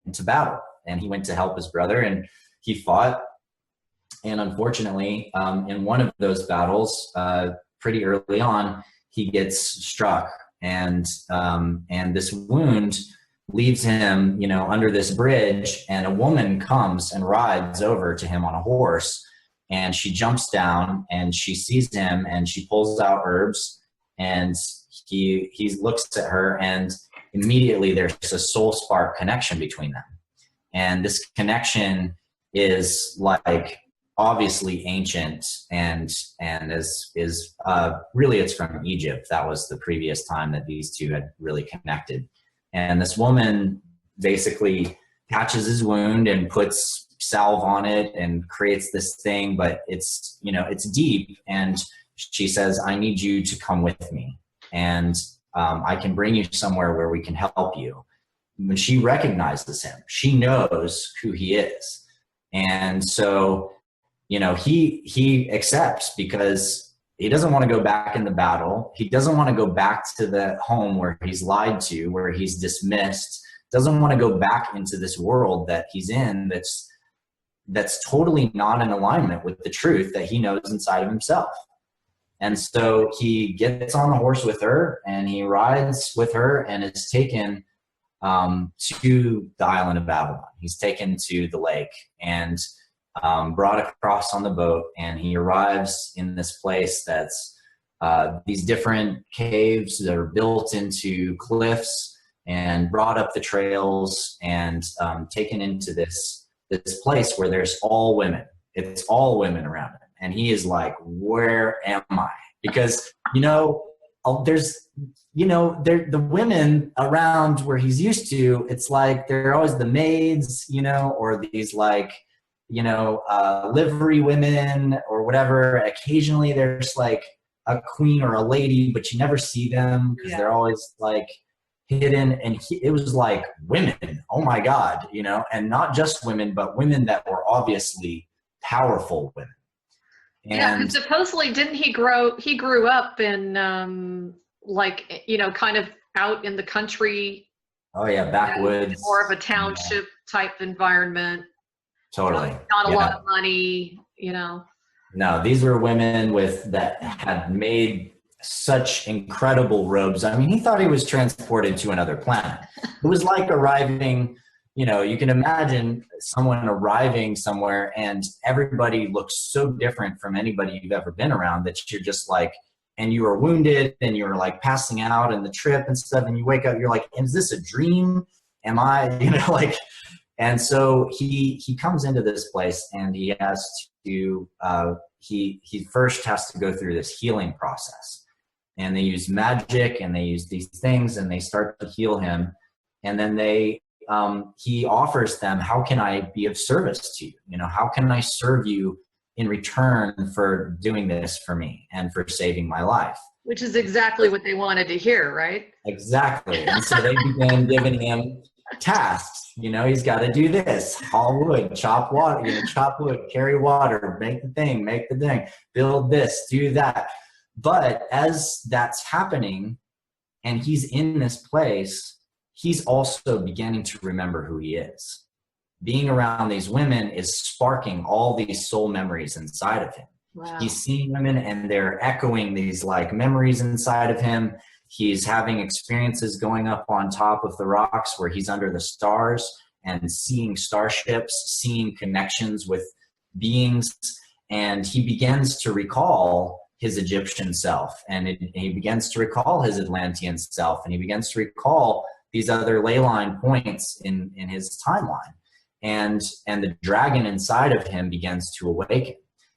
into battle, and he went to help his brother, and he fought. And unfortunately, in one of those battles, pretty early on, he gets struck, and this wound leaves him, under this bridge, and a woman comes and rides over to him on a horse, and she jumps down and she sees him and she pulls out herbs, and he looks at her, and immediately there's a soul spark connection between them. And this connection is like obviously ancient and is really, it's from Egypt. That was the previous time that these two had really connected. And this woman basically patches his wound and puts salve on it and creates this thing, but it's deep. And she says, I need you to come with me, and I can bring you somewhere where we can help you. When she recognizes him, she knows who he is. And so, he accepts, because He doesn't want to go back in the battle. He doesn't want to go back to the home where he's lied to, where he's dismissed. Doesn't want to go back into this world that he's in that's totally not in alignment with the truth that he knows inside of himself. And so he gets on the horse with her, and he rides with her, and is taken to the island of Babylon. He's taken to the lake and brought across on the boat, and he arrives in this place that's these different caves that are built into cliffs, and brought up the trails, and taken into this place where there's all women. It's all women around him. And he is like, where am I? Because, there's, the women around where he's used to, it's like, they're always the maids, or these like, livery women or whatever. Occasionally there's like a queen or a lady, but you never see them because they're always like hidden. And it was like women, oh my God, and not just women, but women that were obviously powerful women. And supposedly didn't he grew up in kind of out in the country. Oh yeah, backwoods. More of a township type environment. Totally. Not a lot of money, No, these were women that had made such incredible robes. I mean, he thought he was transported to another planet. It was like arriving, you can imagine someone arriving somewhere and everybody looks so different from anybody you've ever been around that you're just like, and you were wounded and you were like passing out in the trip and stuff, and you wake up, you're like, is this a dream? Am I, and so he comes into this place, and he has to, he first has to go through this healing process, and they use magic and they use these things and they start to heal him. And then he offers them, how can I be of service to you? How can I serve you in return for doing this for me and for saving my life? Which is exactly what they wanted to hear, right? Exactly. And so they began giving him tasks. He's got to do this, haul wood, chop water, chop wood, carry water, make the thing, build this, do that. But as that's happening and he's in this place, he's also beginning to remember who he is. Being around these women is sparking all these soul memories inside of him. Wow. He's seeing women and they're echoing these like memories inside of him. He's having experiences going up on top of the rocks where he's under the stars and seeing starships, seeing connections with beings. And he begins to recall his Egyptian self, and he begins to recall his Atlantean self, and he begins to recall these other ley line points in his timeline. And the dragon inside of him begins to awaken.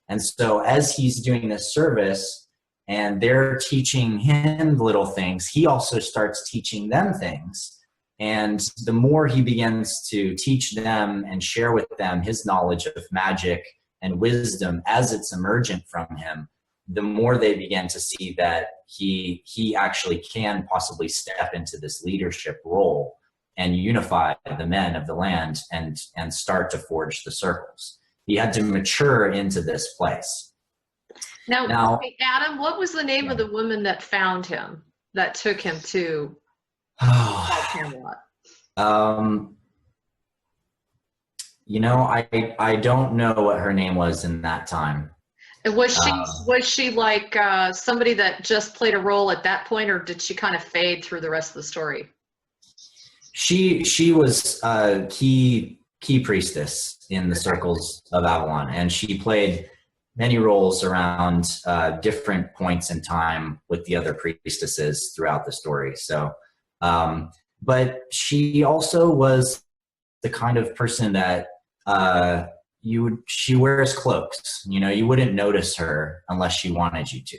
And so as he's doing this service and they're teaching him little things, he also starts teaching them things. And the more he begins to teach them and share with them his knowledge of magic and wisdom as it's emergent from him, the more they begin to see that he actually can possibly step into this leadership role and unify the men of the land and start to forge the circles. He had to mature into this place. Now, Adam, what was the name of the woman that found him, that took him to Camelot? I don't know what her name was in that time. And was she like somebody that just played a role at that point, or did she kind of fade through the rest of the story? She was a key priestess in the circles of Avalon, and she played many roles around different points in time with the other priestesses throughout the story. So, but she also was the kind of person that she wears cloaks. You wouldn't notice her unless she wanted you to.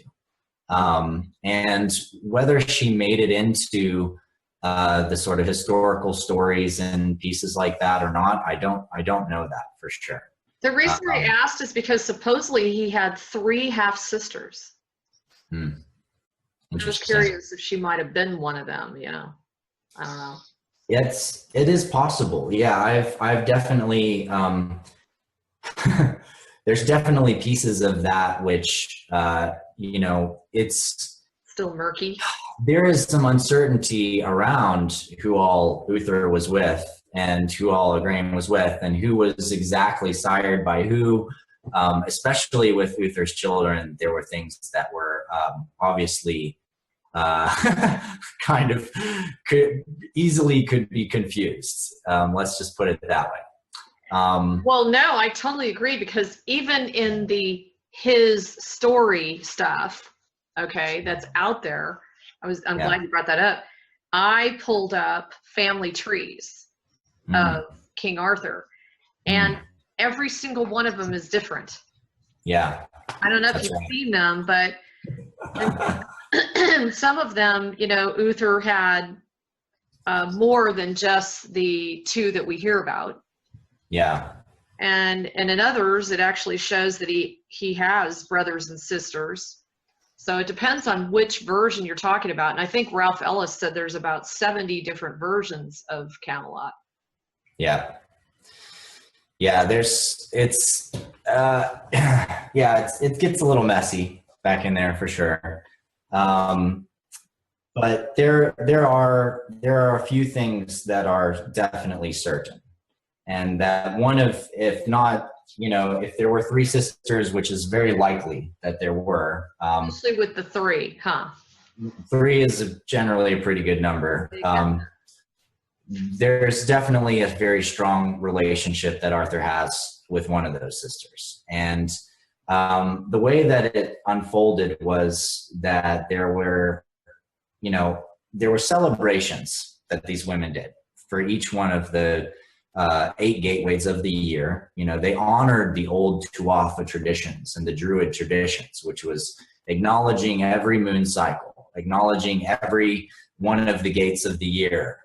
And whether she made it into the sort of historical stories and pieces like that or not, I don't know that for sure. The reason I asked is because supposedly he had 3 half sisters. I was curious if she might have been one of them. I don't know. It is possible. Yeah, I've definitely there's definitely pieces of that which, you know, it's still murky. There is some uncertainty around who all Uther was with and who all Igraine was with and who was exactly sired by who. Especially with Uther's children, there were things that were obviously kind of could be confused. Let's just put it that way. Well, no, I totally agree, because even in his story stuff, okay, that's out there, I'm glad you brought that up. I pulled up family trees of King Arthur, and every single one of them is different. Yeah. I don't know if you've seen them, but some of them, you know, Uther had more than just the two that we hear about. Yeah. And in others, it actually shows that he has brothers and sisters. So it depends on which version you're talking about. And I think Ralph Ellis said there's about 70 different versions of Camelot. Yeah. Yeah, it gets a little messy back in there for sure. But there are a few things that are definitely certain. And that one of, if not, you know, if there were three sisters, which is very likely that there were. Especially with the three, huh? Three is generally a pretty good number. There's definitely a very strong relationship that Arthur has with one of those sisters. And the way that it unfolded was that there were celebrations that these women did for each one of the 8 gateways of the year. You know, they honored the old Tuatha traditions and the Druid traditions, which was acknowledging every moon cycle, acknowledging every one of the gates of the year,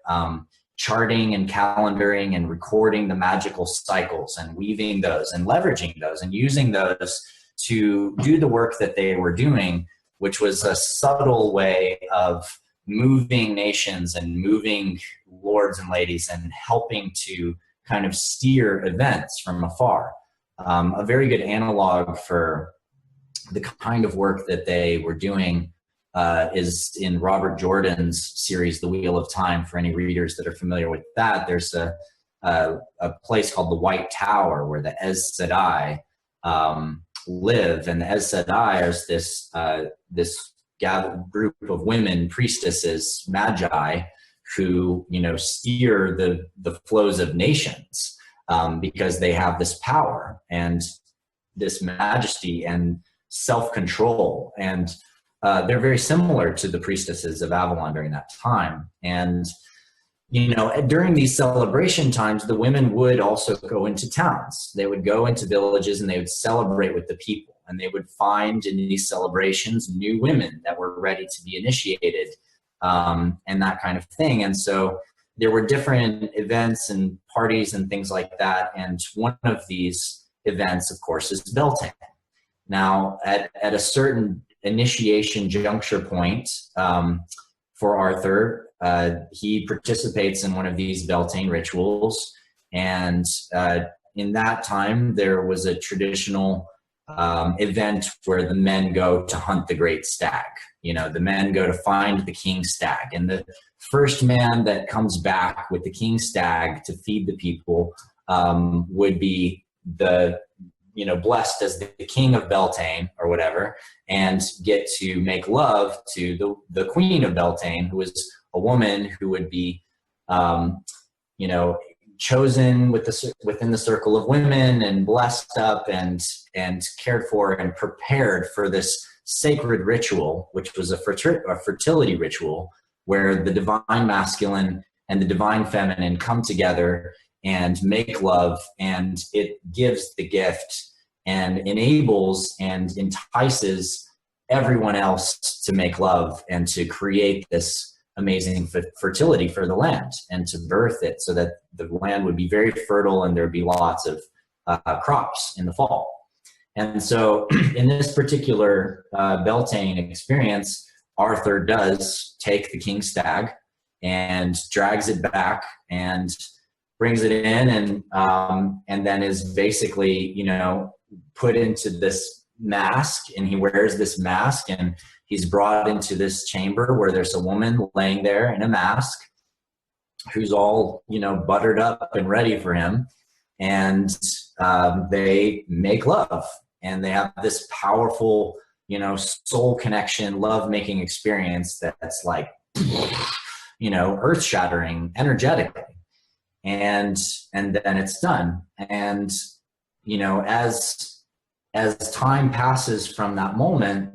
charting and calendaring and recording the magical cycles and weaving those and leveraging those and using those to do the work that they were doing, which was a subtle way of moving nations and moving lords and ladies and helping to kind of steer events from afar. A very good analog for the kind of work that they were doing is in Robert Jordan's series, The Wheel of Time. For any readers that are familiar with that, there's a place called the White Tower where the Aes Sedai live, and the Aes Sedai is this gathered group of women, priestesses, magi, who, you know, steer the flows of nations because they have this power and this majesty and self-control, and they're very similar to the priestesses of Avalon during that time. And, you know, during these celebration times, the women would also go into towns. They would go into villages and they would celebrate with the people. And they would find in these celebrations new women that were ready to be initiated and that kind of thing. And so there were different events and parties and things like that. And one of these events, of course, is Beltane. Now, at a certain initiation juncture point for Arthur, he participates in one of these Beltane rituals. And in that time, there was a traditional event where the men go to hunt the great stag. You know, the men go to find the king stag, and the first man that comes back with the king stag to feed the people would be blessed as the king of Beltane or whatever, and get to make love to the queen of Beltane, who is a woman who would be, chosen within the circle of women and blessed up and cared for and prepared for this sacred ritual, which was a fertility ritual where the divine masculine and the divine feminine come together and make love, and it gives the gift and enables and entices everyone else to make love and to create this amazing fertility for the land and to birth it so that the land would be very fertile and there'd be lots of crops in the fall. And so in this particular Beltane experience, Arthur does take the king stag and drags it back and brings it in and then is basically, put into this mask, and he wears this mask, and he's brought into this chamber where there's a woman laying there in a mask who's all, buttered up and ready for him. And they make love, and they have this powerful, soul connection, love making experience that's like, earth shattering energetically. And then it's done. And, as time passes from that moment,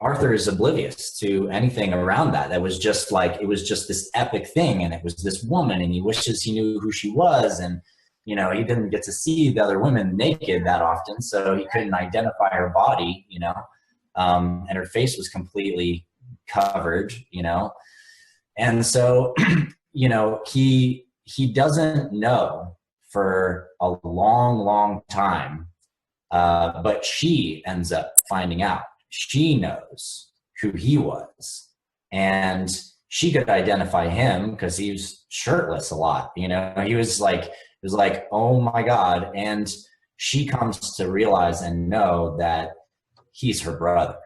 Arthur is oblivious to anything around that. That was just like, it was just this epic thing. And it was this woman, and he wishes he knew who she was. And, he didn't get to see the other women naked that often, so he couldn't identify her body, and her face was completely covered, And so, he doesn't know for a long, long time, but she ends up finding out. She knows who he was, and she could identify him because he was shirtless a lot. He was like, it was like, oh my God. And she comes to realize and know that he's her brother.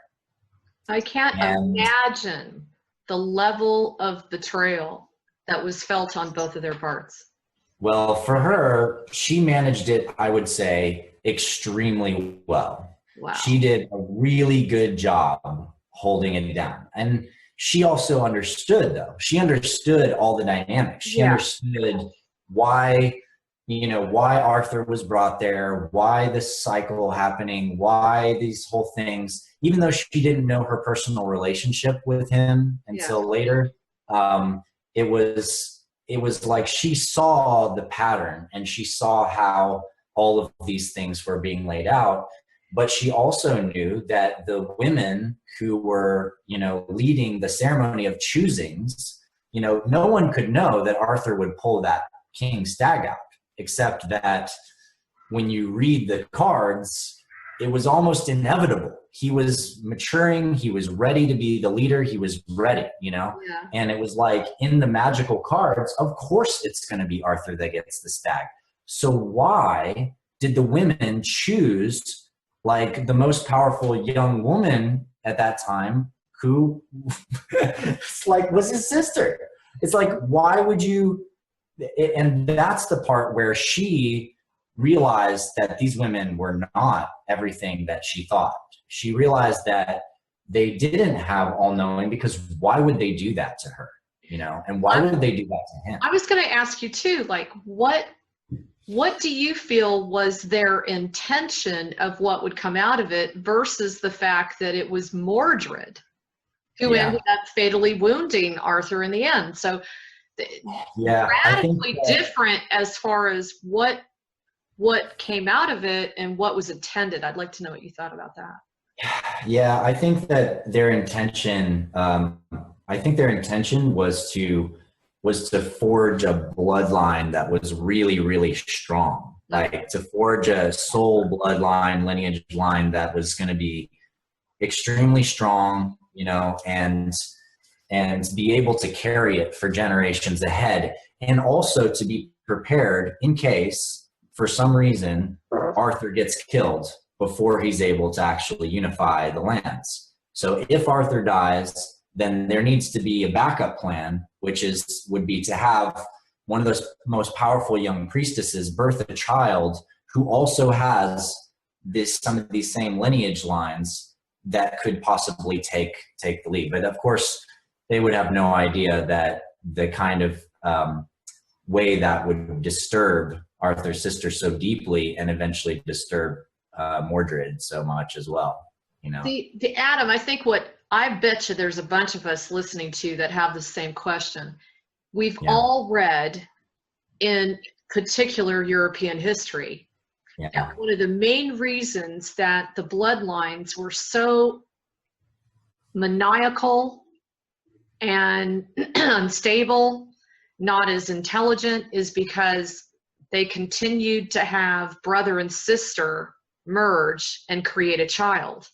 I can't imagine the level of betrayal that was felt on both of their parts. Well, for her, she managed it, I would say, extremely well. Wow. She did a really good job holding it down. And she also understood, though. She understood all the dynamics. She understood why Arthur was brought there, why this cycle happening, why these whole things, even though she didn't know her personal relationship with him until later, it was like she saw the pattern, and she saw how all of these things were being laid out. But she also knew that the women who were, leading the ceremony of choosings, no one could know that Arthur would pull that king stag out, except that when you read the cards, it was almost inevitable. He was maturing. He was ready to be the leader. He was ready, and it was like, in the magical cards, of course it's going to be Arthur that gets the stag. So why did the women choose like the most powerful young woman at that time, who was his sister? It's like, why would you? And that's the part where she realized that these women were not everything that she thought. She realized that they didn't have all knowing, because why would they do that to her? And why would they do that to him? I was going to ask you too, like, what do you feel was their intention of what would come out of it, versus the fact that it was Mordred who ended up fatally wounding Arthur in the end? So radically different as far as what came out of it and what was intended. I'd like to know what you thought about that. Yeah, I think that their intention, was to forge a bloodline that was really, really strong. Like, to forge a soul bloodline, lineage line that was going to be extremely strong, and be able to carry it for generations ahead, and also to be prepared in case, for some reason, Arthur gets killed before he's able to actually unify the lands. So if Arthur dies, then there needs to be a backup plan, which would be to have one of those most powerful young priestesses birth a child who also has some of these same lineage lines that could possibly take the lead. But of course, they would have no idea that the kind of way that would disturb Arthur's sister so deeply, and eventually disturb Mordred so much as well. The Adam, I bet you there's a bunch of us listening to that have the same question. We've all read in particular European history. And one of the main reasons that the bloodlines were so maniacal and unstable, not as intelligent, is because they continued to have brother and sister merge and create a child.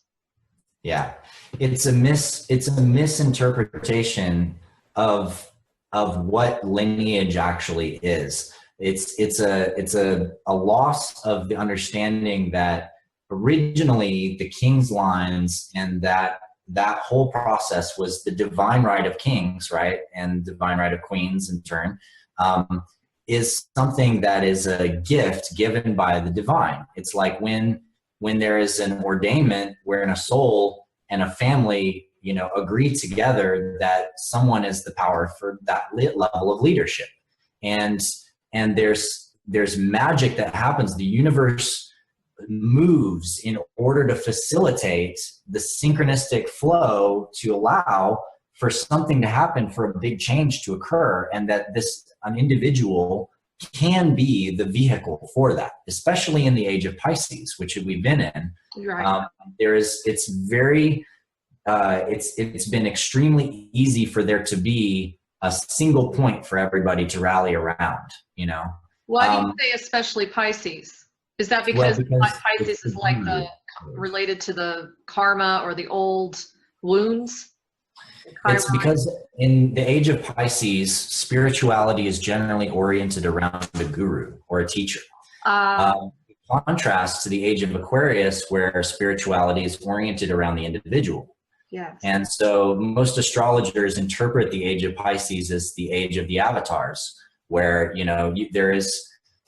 Yeah, it's a misinterpretation of what lineage actually is. It's a loss of the understanding that originally the king's lines and that whole process was the divine right of kings, right, and divine right of queens in turn, is something that is a gift given by the divine. It's like when there is an ordainment wherein a soul and a family, agree together that someone is the power for that level of leadership. And there's magic that happens. The universe moves in order to facilitate the synchronistic flow to allow for something to happen, for a big change to occur, and that an individual can be the vehicle for that, especially in the age of Pisces, which we've been in. Right. It's been extremely easy for there to be a single point for everybody to rally around, Why do you say especially Pisces? Is that because Pisces is like related to the karma or the old wounds? It's because in the age of Pisces, spirituality is generally oriented around a guru or a teacher. In contrast to the age of Aquarius, where spirituality is oriented around the individual. Yes. And so most astrologers interpret the age of Pisces as the age of the avatars, where,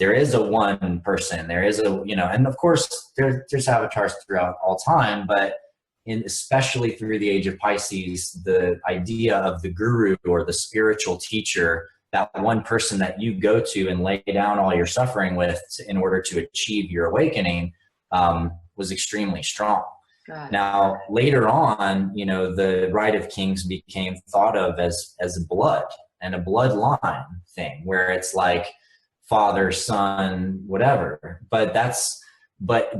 there is a one person, there is and of course there's avatars throughout all time, but especially through the age of Pisces, the idea of the guru or the spiritual teacher, that one person that you go to and lay down all your suffering with in order to achieve your awakening, was extremely strong. Now, later on, the right of kings became thought of as blood and a bloodline thing, where it's like father, son, whatever. But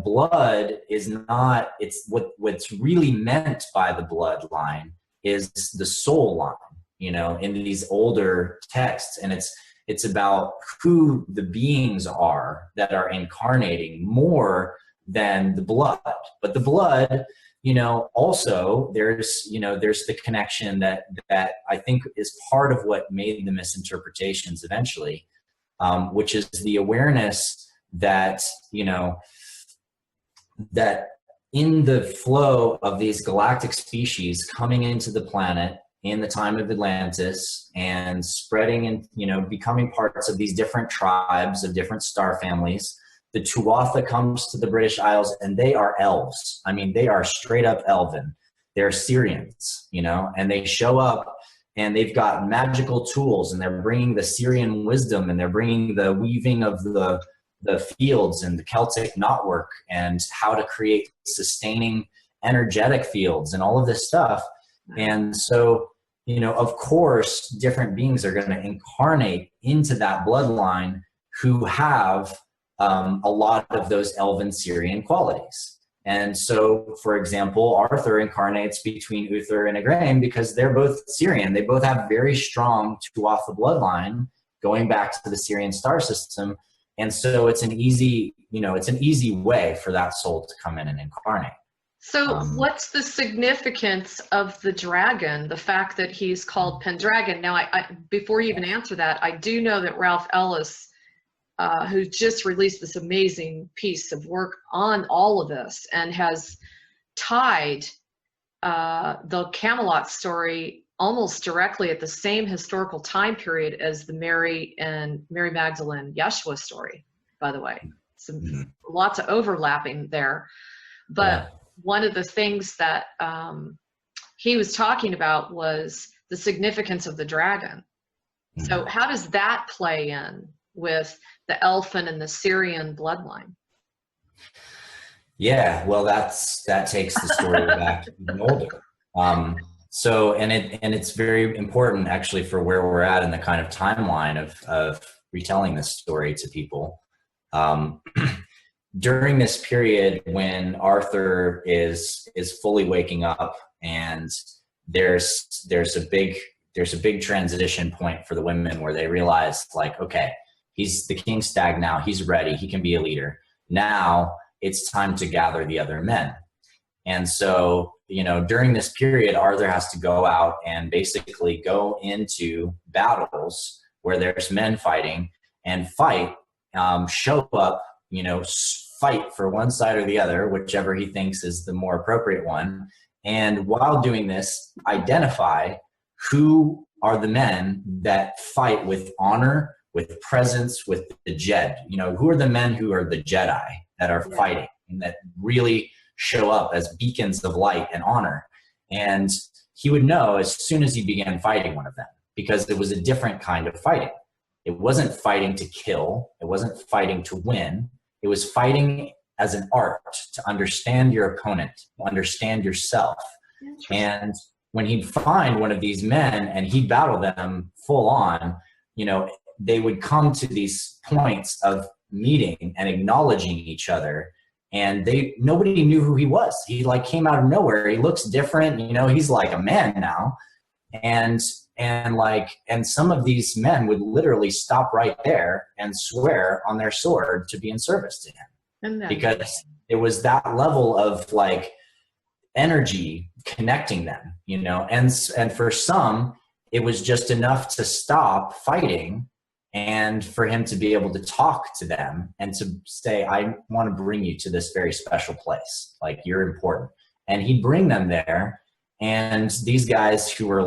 blood is not, it's what's really meant by the bloodline is the soul line, in these older texts. And it's about who the beings are that are incarnating more than the blood. But the blood, also there's the connection that I think is part of what made the misinterpretations eventually, which is the awareness that, that in the flow of these galactic species coming into the planet in the time of Atlantis and spreading and, becoming parts of these different tribes of different star families, the Tuatha comes to the British Isles, and they are elves. I mean, they are straight up elven. They're Syrians, and they show up and they've got magical tools, and they're bringing the Syrian wisdom, and they're bringing the weaving of the fields and the Celtic knotwork and how to create sustaining energetic fields and all of this stuff. And so, of course, different beings are going to incarnate into that bloodline who have a lot of those elven Syrian qualities. And so, for example, Arthur incarnates between Uther and Igraine because they're both Syrian. They both have very strong Tuatha bloodline going back to the Syrian star system. And so it's an easy way for that soul to come in and incarnate. So what's the significance of the dragon, the fact that he's called Pendragon? Now, I before you even answer that, I do know that Ralph Ellis, who just released this amazing piece of work on all of this and has tied the Camelot story almost directly at the same historical time period as the Mary Magdalene Yeshua story, by the way. Lots of overlapping there. But one of the things that he was talking about was the significance of the dragon. So how does that play in with the elfin and the Syrian bloodline? Yeah, well, that takes the story back even older. So, and it's very important actually for where we're at in the kind of timeline of retelling this story to people. During this period when Arthur is fully waking up, and there's a big transition point for the women where they realize, like, okay, he's the king stag now, he's ready, he can be a leader. Now it's time to gather the other men. And so, during this period, Arthur has to go out and basically go into battles where there's men fighting and fight, show up, fight for one side or the other, whichever he thinks is the more appropriate one. And while doing this, identify who are the men that fight with honor, with presence, with the Jed. Who are the men who are the Jedi that are fighting and that really show up as beacons of light and honor. And he would know as soon as he began fighting one of them, because it was a different kind of fighting. It wasn't fighting to kill. It wasn't fighting to win. It was fighting as an art to understand your opponent, to understand yourself. And when he'd find one of these men and he'd battle them full on, they would come to these points of meeting and acknowledging each other. And nobody knew who he was. He came out of nowhere. He looks different. He's like a man now. And some of these men would literally stop right there and swear on their sword to be in service to him, because it was that level of energy connecting them, and for some, it was just enough to stop fighting and for him to be able to talk to them and to say, I want to bring you to this very special place. You're important. And he'd bring them there. And these guys who were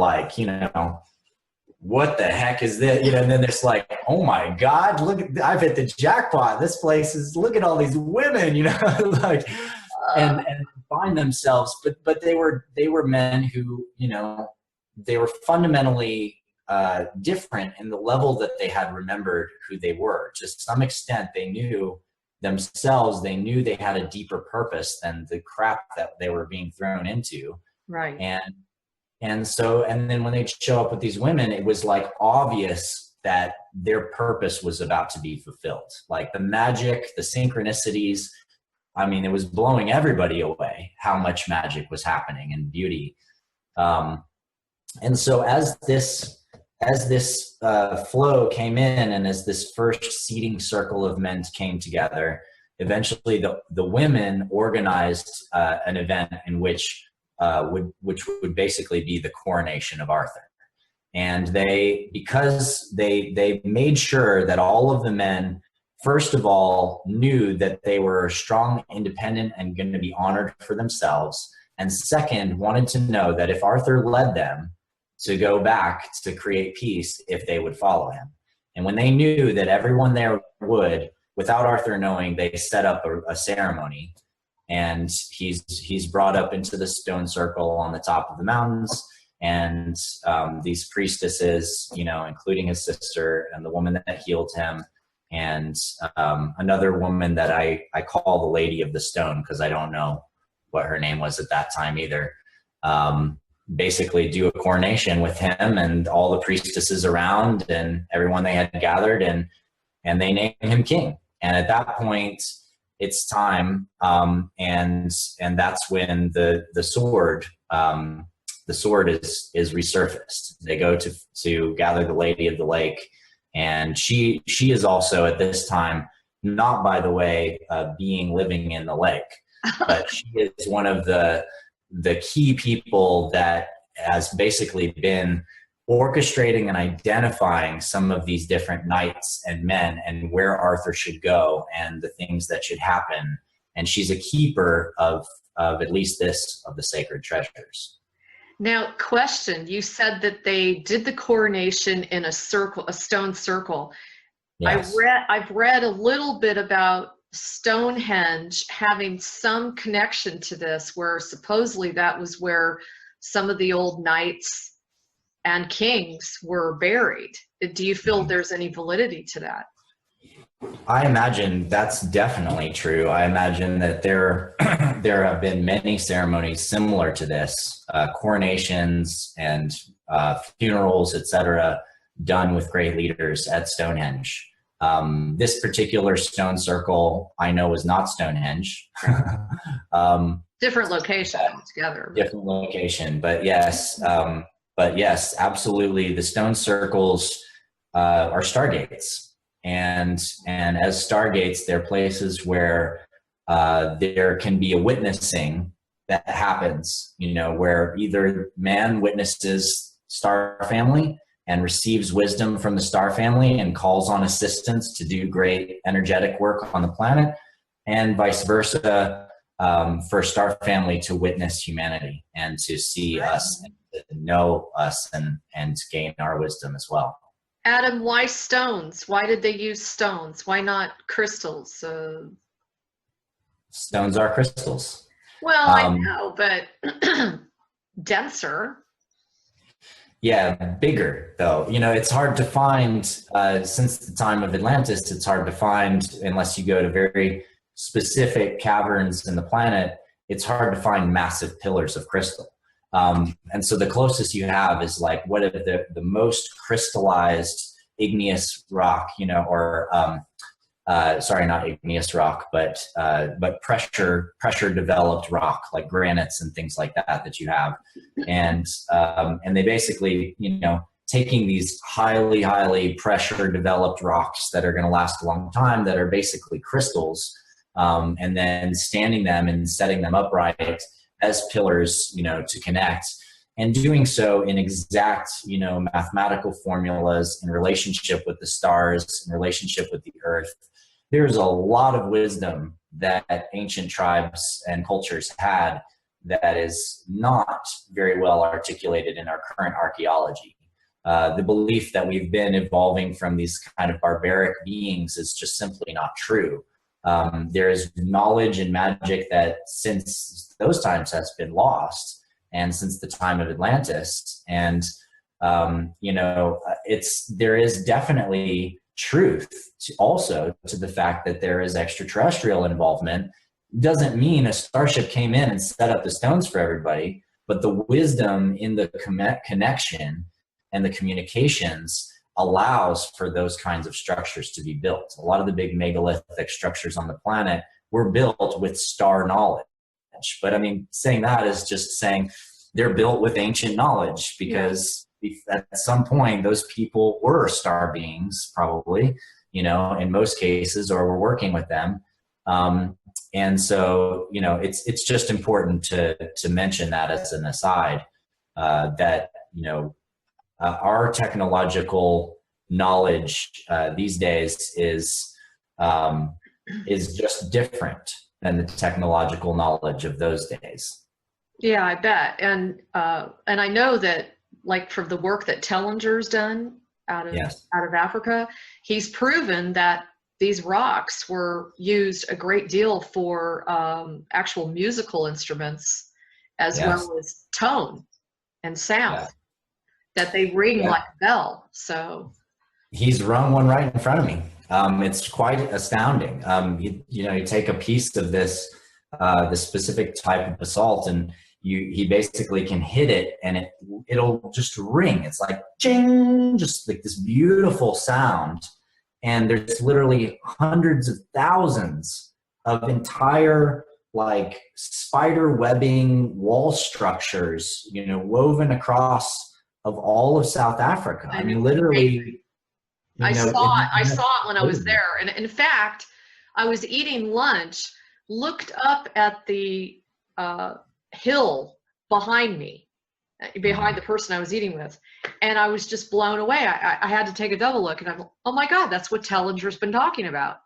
what the heck is this? And then it's oh my God, I've hit the jackpot. This place look at all these women, and find themselves, but they were men who, they were fundamentally different in the level that they had remembered who they were. To some extent, they knew themselves. They knew they had a deeper purpose than the crap that they were being thrown into. Right. And then when they show up with these women, it was obvious that their purpose was about to be fulfilled. The magic, the synchronicities, it was blowing everybody away how much magic was happening and beauty. And so as this flow came in, and as this first seating circle of men came together, eventually the women organized an event in which would basically be the coronation of Arthur. And because they made sure that all of the men, first of all, knew that they were strong, independent, and going to be honored for themselves. And second, wanted to know that if Arthur led them to go back to create peace, if they would follow him. And when they knew that everyone there would, without Arthur knowing, they set up a ceremony. And he's brought up into the stone circle on the top of the mountains. And these priestesses, including his sister and the woman that healed him, and another woman that I call the Lady of the Stone, because I don't know what her name was at that time either, basically do a coronation with him and all the priestesses around and everyone they had gathered, and they named him king. And at that point, it's time, and that's when the sword is resurfaced. They go to gather the Lady of the Lake, and she is also at this time, not by the way, living in the lake, but she is one of the key people that has basically been orchestrating and identifying some of these different knights and men and where Arthur should go and the things that should happen. And she's a keeper of at least of the sacred treasures. Now, question, you said that they did the coronation in a stone circle. Yes. I've read a little bit about Stonehenge having some connection to this, where supposedly that was where some of the old knights and kings were buried. Do you feel there's any validity to that? I imagine that's definitely true. I imagine that there have been many ceremonies similar to this, coronations and funerals, etc., done with great leaders at Stonehenge. This particular stone circle I know is not Stonehenge. Different location altogether. Different location, but yes, absolutely. The stone circles are stargates. And as stargates, they're places where there can be a witnessing that happens, where either man witnesses star family and receives wisdom from the star family and calls on assistants to do great energetic work on the planet, and vice versa, for star family to witness humanity and to see us and to know us and to gain our wisdom as well. Adam, why stones? Why did they use stones? Why not crystals? Stones are crystals. Well, I know, but denser. Yeah, bigger though. You know, it's hard to find, since the time of Atlantis, it's hard to find, unless you go to very specific caverns in the planet, it's hard to find massive pillars of crystal. And so the closest you have is like, what are the most crystallized igneous rock, you know, or sorry, not igneous rock, but pressure developed rock, like granites and things like that you have. And they basically, you know, taking these highly pressure developed rocks that are going to last a long time, that are basically crystals, and then standing them and setting them upright as pillars, you know, to connect, and doing so in exact, you know, mathematical formulas in relationship with the stars, in relationship with the earth. There's a lot of wisdom that ancient tribes and cultures had that is not very well articulated in our current archaeology. The belief that we've been evolving from these kind of barbaric beings is just simply not true. There is knowledge and magic that since those times has been lost, and since the time of Atlantis. And, you know, there is definitely truth also to the fact that there is extraterrestrial involvement. Doesn't mean a starship came in and set up the stones for everybody, but the wisdom in the connection and the communications allows for those kinds of structures to be built. A lot of the big megalithic structures on the planet were built with star knowledge. But I mean, saying that is just saying they're built with ancient knowledge, because at some point those people were star beings, probably, you know, in most cases, or were working with them. And so, you know, it's just important to mention that as an aside, that, you know, our technological knowledge these days is just different than the technological knowledge of those days. Yeah, I bet. And I know that, like, from the work that Tellinger's done out of Africa, he's proven that these rocks were used a great deal for actual musical instruments, as well as tone and sound, that they ring like a bell. So he's rung one right in front of me. It's quite astounding. You know, you take a piece of this specific type of basalt, and he basically can hit it, and it'll just ring. It's like ching, just like this beautiful sound. And there's literally hundreds of thousands of entire, like, spider webbing wall structures, you know, woven across of all of South Africa. I mean, literally. I saw it when I was there. And in fact, I was eating lunch, looked up at the hill behind me, behind the person I was eating with, and I was just blown away. I had to take a double look, and I'm, oh my God, that's what Tellinger's been talking about.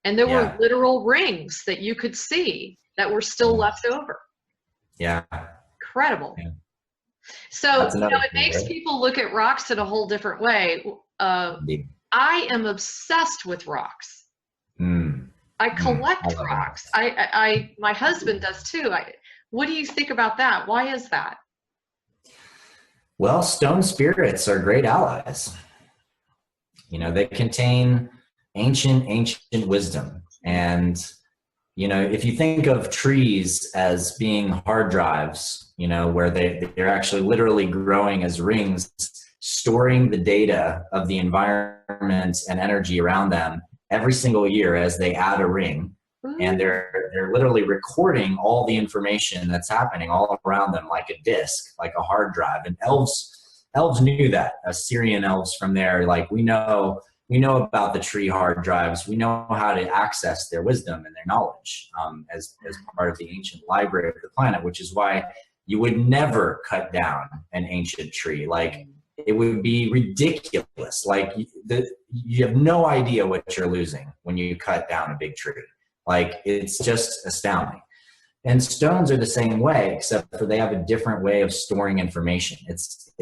And there were literal rings that you could see that were still left over. Yeah. Incredible. Yeah. So, you know, it makes people look at rocks in a whole different way. I am obsessed with rocks. I collect rocks. My husband does too. What do you think about that? Why is that? Well, stone spirits are great allies. You know, they contain ancient wisdom. And, you know, if you think of trees as being hard drives, you know, where they're actually literally growing as rings, storing the data of the environment and energy around them every single year as they add a ring. And they're literally recording all the information that's happening all around them, like a disk, like a hard drive. And elves knew that. Assyrian elves from there, like, we know about the tree hard drives. We know how to access their wisdom and their knowledge as part of the ancient library of the planet, which is why you would never cut down an ancient tree. Like, it would be ridiculous. Like you have no idea what you're losing when you cut down a big tree. Like it's just astounding. And stones are the same way, except for they have a different way of storing information. It's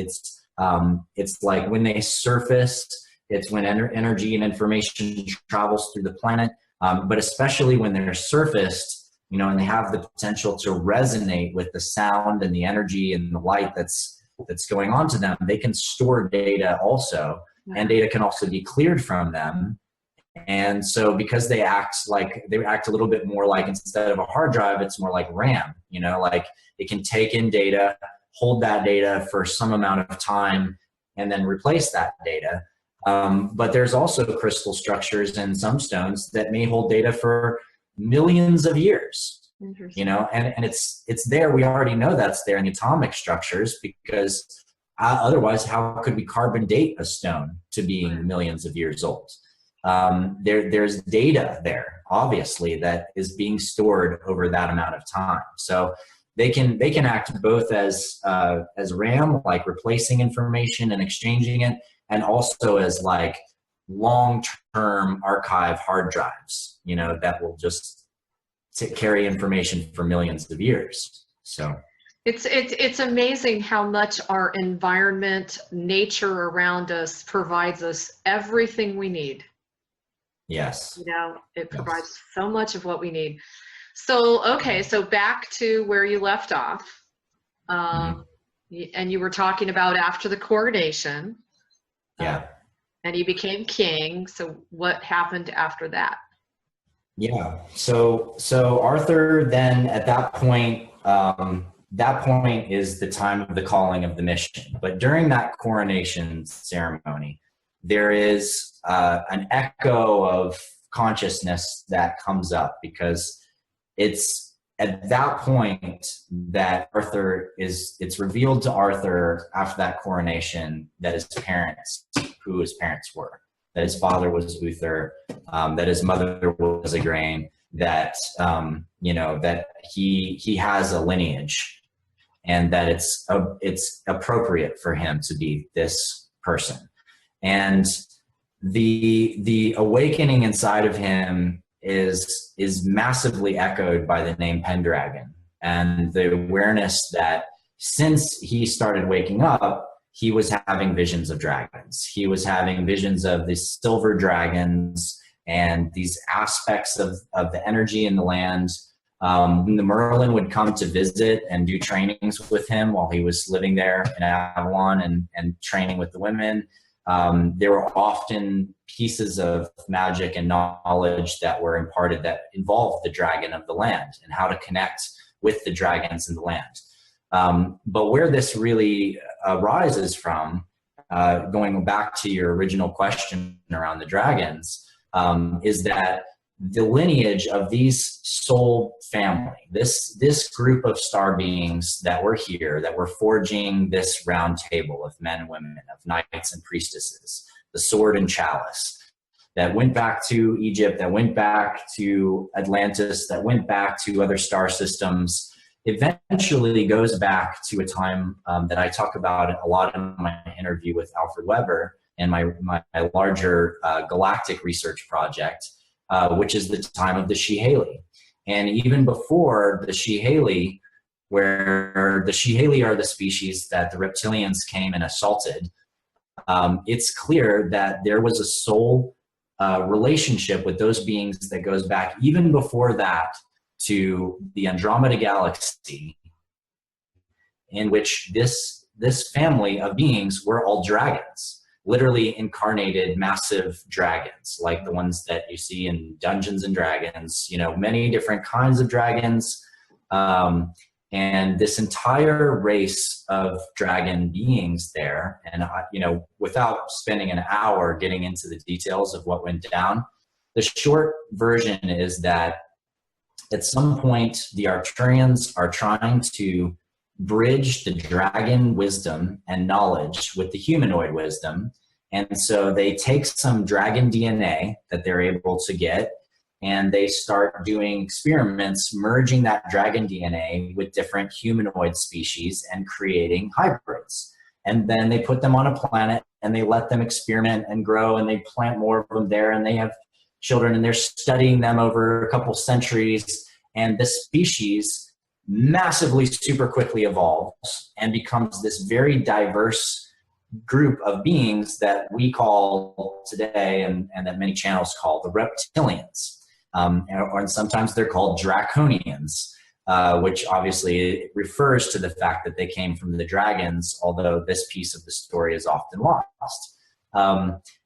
like when they surface, it's when energy and information travels through the planet. But especially when they're surfaced, you know, and they have the potential to resonate with the sound and the energy and the light that's going on to them, they can store data also, and data can also be cleared from them. And so because they act a little bit more like, instead of a hard drive, it's more like RAM, you know, like it can take in data, hold that data for some amount of time, and then replace that data. But there's also crystal structures in some stones that may hold data for millions of years, you know, and it's there. We already know that's there in the atomic structures, because otherwise how could we carbon date a stone to being millions of years old? There's data there, obviously, that is being stored over that amount of time. So they can act both as RAM, like replacing information and exchanging it, and also as like long-term archive hard drives, you know, that will just carry information for millions of years. So it's amazing how much our environment, nature around us, provides us everything we need. Yes. You know, it provides so much of what we need. So, okay, so back to where you left off. And you were talking about after the coronation. Yeah. And he became king. So what happened after that? Yeah. So Arthur then at that point is the time of the calling of the mission. But during that coronation ceremony, there is an echo of consciousness that comes up, because it's at that point that it's revealed to Arthur after that coronation that who his parents were, that his father was Uther, that his mother was Igraine, that, you know, that he has a lineage, and that it's appropriate for him to be this person. And the awakening inside of him is massively echoed by the name Pendragon, and the awareness that since he started waking up, he was having visions of dragons. He was having visions of these silver dragons and these aspects of the energy in the land. When the Merlin would come to visit and do trainings with him while he was living there in Avalon and training with the women, there were often pieces of magic and knowledge that were imparted that involved the dragon of the land and how to connect with the dragons in the land. But where this really arises from, going back to your original question around the dragons, is that the lineage of these soul family, this group of star beings that were here, that were forging this round table of men and women, of knights and priestesses, the sword and chalice, that went back to Egypt, that went back to Atlantis, that went back to other star systems, eventually goes back to a time that I talk about a lot in my interview with Alfred Weber and my larger Galactic research project, which is the time of the Shiheli. And even before the Shiheli, where the Shiheli are the species that the reptilians came and assaulted, it's clear that there was a soul relationship with those beings that goes back even before that to the Andromeda Galaxy, in which this family of beings were all dragons. Literally incarnated massive dragons, like the ones that you see in Dungeons and Dragons, you know, many different kinds of dragons. And this entire race of dragon beings there, and, you know, without spending an hour getting into the details of what went down, the short version is that at some point, the Arcturians are trying to bridge the dragon wisdom and knowledge with the humanoid wisdom. And so they take some dragon DNA that they're able to get, and they start doing experiments, merging that dragon DNA with different humanoid species and creating hybrids. and then they put them on a planet and they let them experiment and grow, and they plant more of them there, and they have children, and they're studying them over a couple centuries, and this species massively super quickly evolves and becomes this very diverse group of beings that we call today, and that many channels call the reptilians. And sometimes they're called draconians, which obviously refers to the fact that they came from the dragons, although this piece of the story is often lost.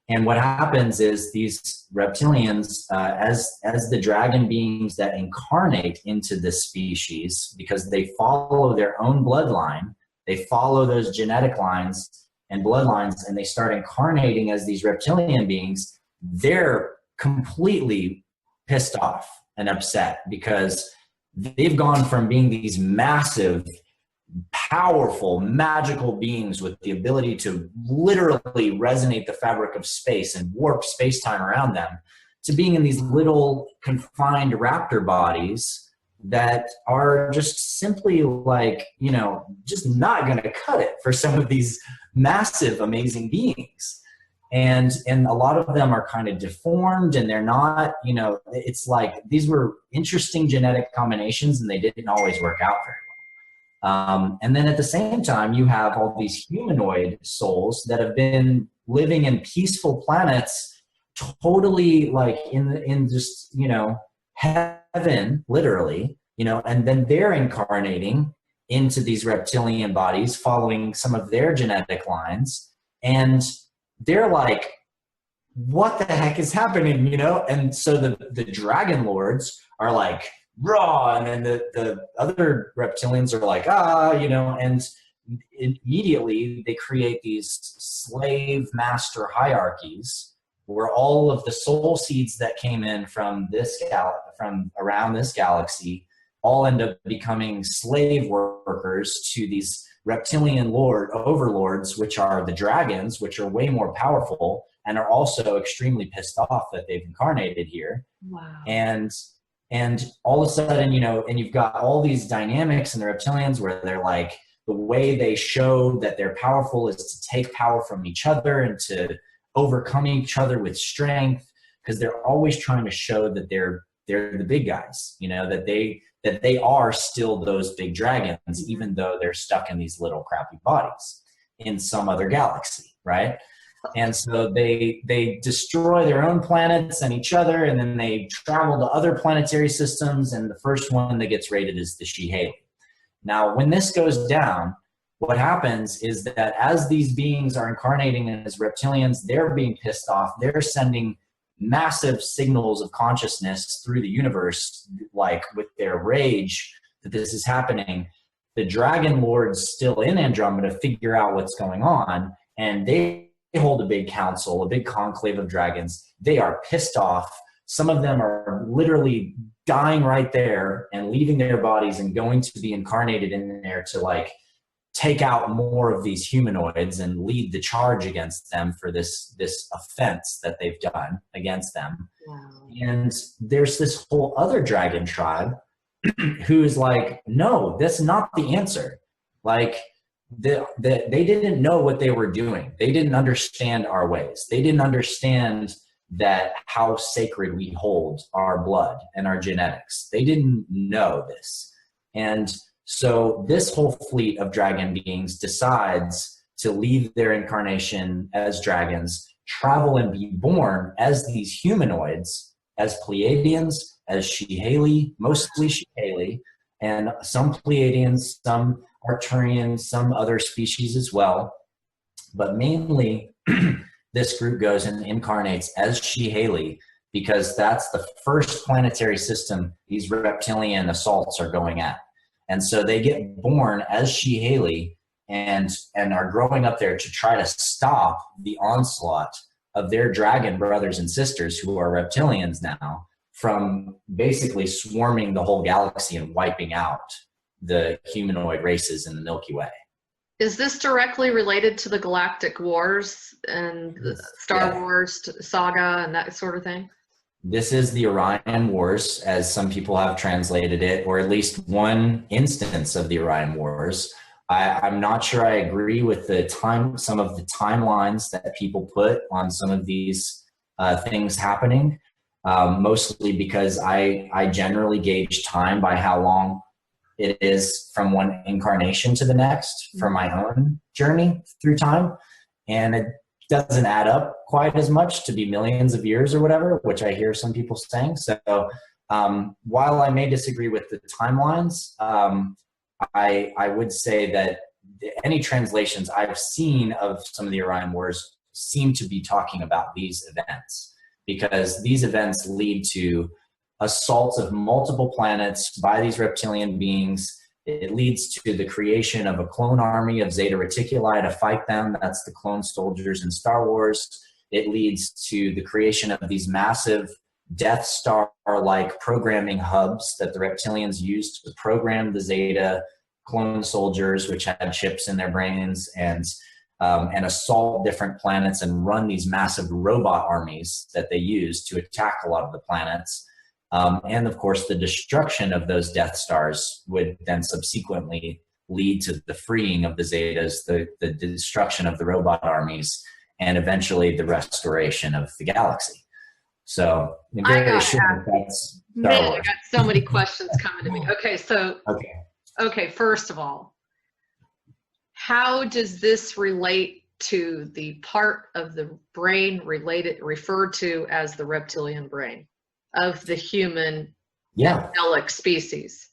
And what happens is these reptilians, as the dragon beings that incarnate into this species, because they follow their own bloodline, they follow those genetic lines and bloodlines, and they start incarnating as these reptilian beings, they're completely pissed off and upset because they've gone from being these massive, powerful, magical beings with the ability to literally resonate the fabric of space and warp space-time around them, to being in these little confined raptor bodies that are just simply like, you know, just not going to cut it for some of these massive, amazing beings. And a lot of them are kind of deformed, and they're not, you know, it's like these were interesting genetic combinations and they didn't always work out very well. And then at the same time, you have all these humanoid souls that have been living in peaceful planets, totally like in just, you know, heaven, literally, you know, and then they're incarnating into these reptilian bodies, following some of their genetic lines. And they're like, what the heck is happening, you know? And so the dragon lords are like, raw, and then the other reptilians are like, you know, and immediately they create these slave master hierarchies where all of the soul seeds that came in from from around this galaxy all end up becoming slave workers to these reptilian overlords, which are the dragons, which are way more powerful and are also extremely pissed off that they've incarnated here. Wow. And all of a sudden, you know, and you've got all these dynamics in the reptilians where they're like, the way they show that they're powerful is to take power from each other and to overcome each other with strength, because they're always trying to show that they're the big guys, you know, that they are still those big dragons, even though they're stuck in these little crappy bodies in some other galaxy, right? And so they destroy their own planets and each other, and then they travel to other planetary systems, and the first one that gets raided is the Shehaley. Now, when this goes down, what happens is that as these beings are incarnating as reptilians, they're being pissed off. They're sending massive signals of consciousness through the universe, like with their rage that this is happening. The dragon lords still in Andromeda figure out what's going on, and they hold a big council, a big conclave of dragons. They are pissed off. Some of them are literally dying right there and leaving their bodies and going to be incarnated in there to like take out more of these humanoids and lead the charge against them for this offense that they've done against them. Wow. And there's this whole other dragon tribe who is like, no, that's not the answer. Like, they didn't know what they were doing. They didn't understand our ways. They didn't understand that how sacred we hold our blood and our genetics. They didn't know this. And so this whole fleet of dragon beings decides to leave their incarnation as dragons, travel and be born as these humanoids, as Pleiadians, as Shehaley, mostly Shehaley, and some Pleiadians, some Arcturians, some other species as well. But mainly, this group goes and incarnates as Shehaley because that's the first planetary system these reptilian assaults are going at. And so they get born as Shehaley and are growing up there to try to stop the onslaught of their dragon brothers and sisters, who are reptilians now, from basically swarming the whole galaxy and wiping out the humanoid races in the Milky Way. Is this directly related to the Galactic Wars and the Star Wars saga and that sort of thing? This is the Orion Wars, as some people have translated it, or at least one instance of the Orion Wars, I'm not sure I agree with some of the timelines that people put on some of these things happening, mostly because I generally gauge time by how long it is from one incarnation to the next for my own journey through time. And it doesn't add up quite as much to be millions of years or whatever, which I hear some people saying. So while I may disagree with the timelines, I would say that any translations I've seen of some of the Orion Wars seem to be talking about these events, because these events lead to assaults of multiple planets by these reptilian beings. It leads to the creation of a clone army of Zeta Reticuli to fight them. That's the clone soldiers in Star Wars. It leads to the creation of these massive Death Star-like programming hubs that the reptilians used to program the Zeta clone soldiers, which had chips in their brains, and assault different planets and run these massive robot armies that they use to attack a lot of the planets. And of course, the destruction of those Death Stars would then subsequently lead to the freeing of the Zetas, the destruction of the robot armies, and eventually the restoration of the galaxy. So, I got so many questions coming to me. Okay, first of all, how does this relate to the part of the brain referred to as the reptilian brain of the human angelic species?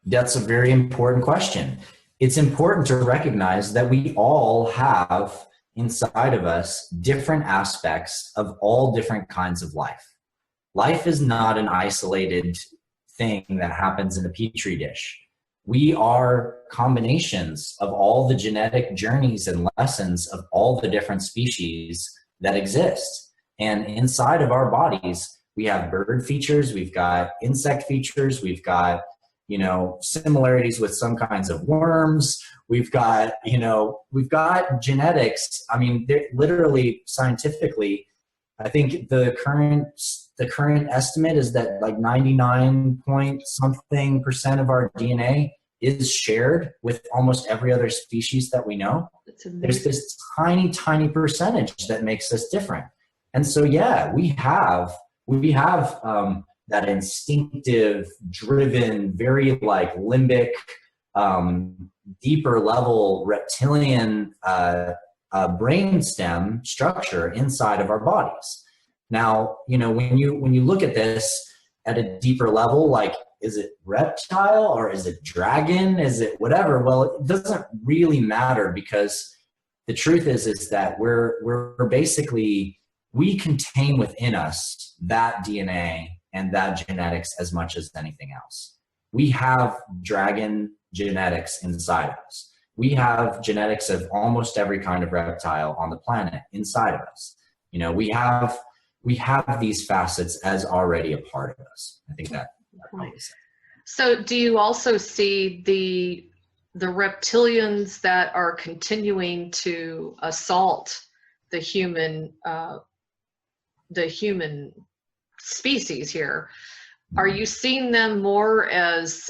That's a very important question. It's important to recognize that we all have inside of us different aspects of all different kinds of life. Life is not an isolated thing that happens in a petri dish. We are combinations of all the genetic journeys and lessons of all the different species that exist. And inside of our bodies, we have bird features, we've got insect features, we've got, similarities with some kinds of worms. We've got genetics. I mean, literally scientifically, I think the current estimate is that like 99 point something % of our DNA is shared with almost every other species that we know. There's this tiny, tiny percentage that makes us different. And so, yeah, we have that instinctive, driven, very like limbic, deeper level reptilian brainstem structure inside of our bodies. Now, when you look at this at a deeper level, like, is it reptile or is it dragon? Is it whatever? Well, it doesn't really matter, because the truth is that we're basically, we contain within us that DNA and that genetics as much as anything else. We have dragon genetics inside of us. We have genetics of almost every kind of reptile on the planet inside of us. We have these facets as already a part of us. I think that. So do you also see the reptilians that are continuing to assault the human species here? Are you seeing them more as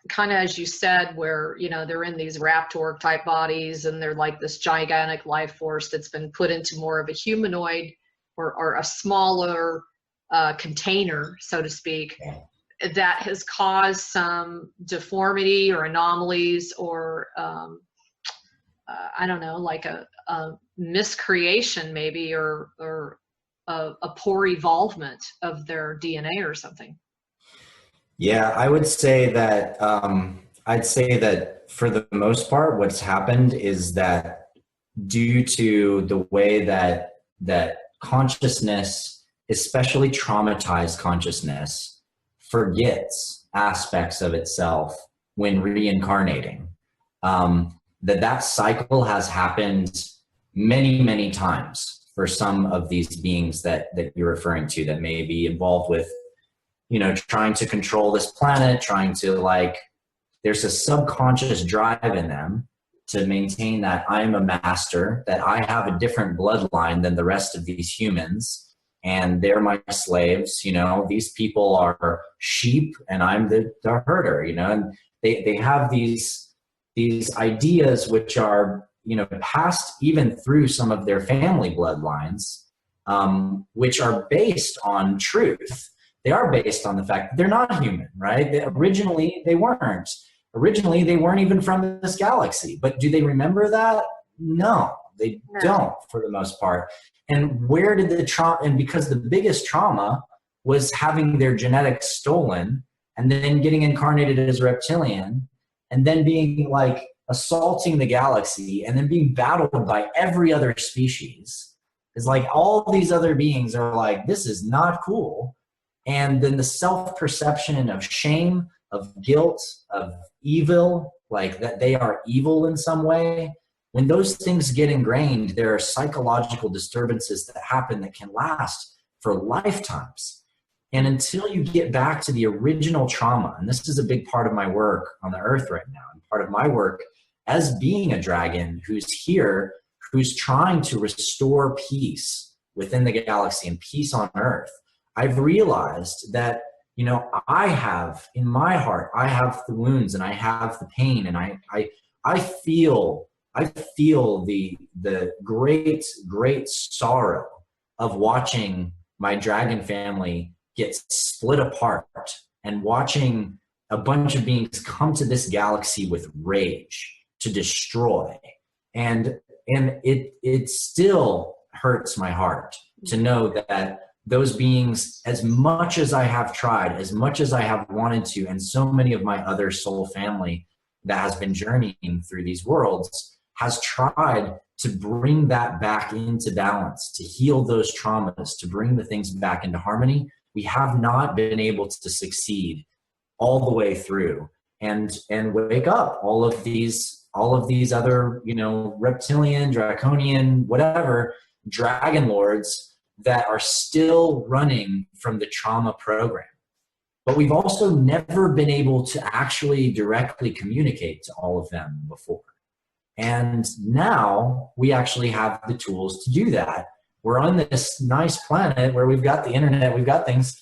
kind of, as you said, where they're in these raptor type bodies and they're like this gigantic life force that's been put into more of a humanoid or a smaller container, so to speak, that has caused some deformity or anomalies or I don't know, like a miscreation maybe, or a poor evolvement of their DNA or something? Yeah, I would say that for the most part, what's happened is that due to the way that consciousness, especially traumatized consciousness, forgets aspects of itself when reincarnating, that cycle has happened many, many times for some of these beings that you're referring to, that may be involved with, trying to control this planet, trying to there's a subconscious drive in them to maintain that I'm a master, that I have a different bloodline than the rest of these humans, and they're my slaves. These people are sheep and I'm the herder, and they have these these ideas which are, you know, passed even through some of their family bloodlines, which are based on truth. They are based on the fact that they're not human, right? Originally, they weren't. Originally, they weren't even from this galaxy. But do they remember that? No, they don't, for the most part. And where did the trauma, and because the biggest trauma was having their genetics stolen and then getting incarnated as a reptilian and then being like assaulting the galaxy and then being battled by every other species. It's like all these other beings are like, this is not cool. And then the self-perception of shame, of guilt, of evil, like that they are evil in some way. When those things get ingrained, there are psychological disturbances that happen that can last for lifetimes. And until you get back to the original trauma, and this is a big part of my work on the earth right now, and part of my work as being a dragon who's here, who's trying to restore peace within the galaxy and peace on earth, I've realized that, you know, I have in my heart, I have the wounds and I have the pain, and I feel the great sorrow of watching my dragon family get split apart and watching a bunch of beings come to this galaxy with rage to destroy. And it still hurts my heart to know that those beings, as much as I have tried, as much as I have wanted to, and so many of my other soul family that has been journeying through these worlds has tried to bring that back into balance, to heal those traumas, to bring the things back into harmony. We have not been able to succeed all the way through and wake up all of these other, you know, reptilian, draconian, whatever, dragon lords that are still running from the trauma program. But we've also never been able to actually directly communicate to all of them before. And now we actually have the tools to do that. We're on this nice planet where we've got the internet, we've got things,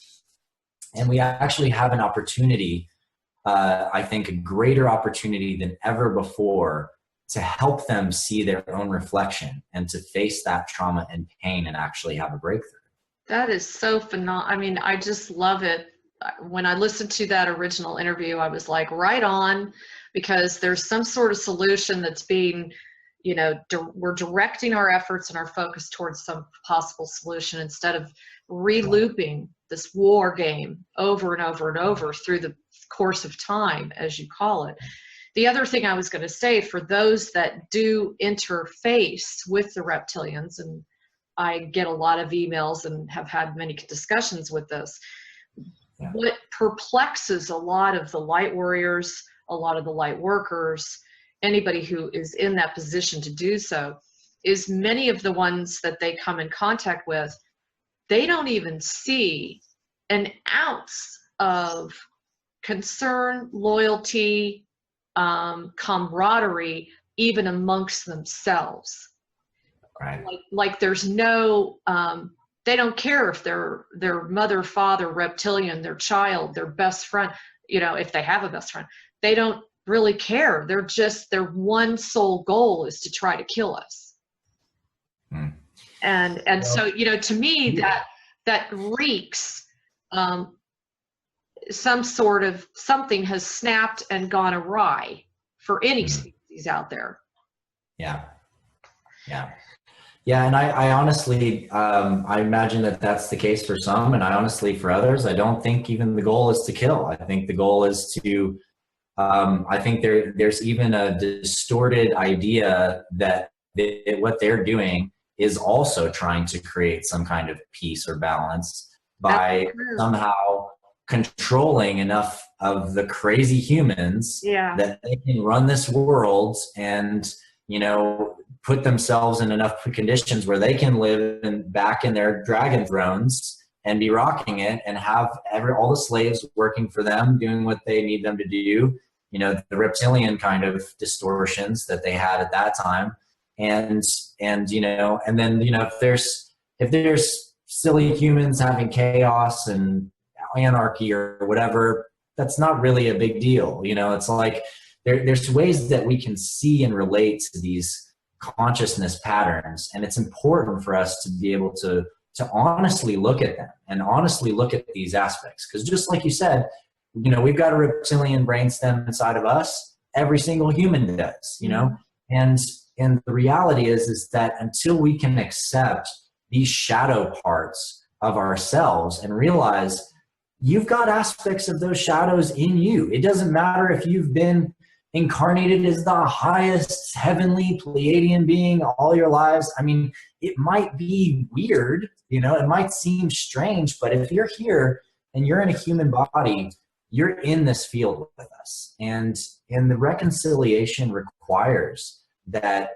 and we actually have an opportunity, I think a greater opportunity than ever before, to help them see their own reflection and to face that trauma and pain and actually have a breakthrough. That is so phenomenal. I mean, I just love it. When I listened to that original interview, I was like, right on, because there's some sort of solution that's being, you know, we're directing our efforts and our focus towards some possible solution instead of re-looping this war game over and over and over through the course of time, as you call it. The other thing I was going to say, for those that do interface with the reptilians, and I get a lot of emails and have had many discussions with this, what perplexes a lot of the light warriors, a lot of the light workers, anybody who is in that position to do so, is many of the ones that they come in contact with, they don't even see an ounce of concern, loyalty, camaraderie, even amongst themselves. Right. Like there's no, they don't care if their mother, father, reptilian, their child, their best friend, you know, if they have a best friend, they don't really care. They're just, their one sole goal is to try to kill us. Mm. And well, so, you know, to me, that reeks, some sort of something has snapped and gone awry for any species out there. Yeah. And I honestly, I imagine that that's the case for some, and I honestly, for others, I don't think even the goal is to kill. I think the goal is to, I think there's even a distorted idea that what they're doing is also trying to create some kind of peace or balance by somehow controlling enough of the crazy humans that they can run this world and, you know, put themselves in enough conditions where they can live back in their dragon thrones and be rocking it and have all the slaves working for them, doing what they need them to do, you know, the reptilian kind of distortions that they had at that time. And you know, and then, you know, if there's silly humans having chaos and anarchy or whatever, that's not really a big deal. You know, it's like there's ways that we can see and relate to these consciousness patterns. And it's important for us to be able to honestly look at them and honestly look at these aspects. Because just like you said, we've got a reptilian brainstem inside of us. Every single human does, and the reality is that until we can accept these shadow parts of ourselves and realize you've got aspects of those shadows in you. It doesn't matter if you've been incarnated as the highest heavenly Pleiadian being all your lives. I mean, it might be weird, it might seem strange, but if you're here and you're in a human body, you're in this field with us. And the reconciliation requires that,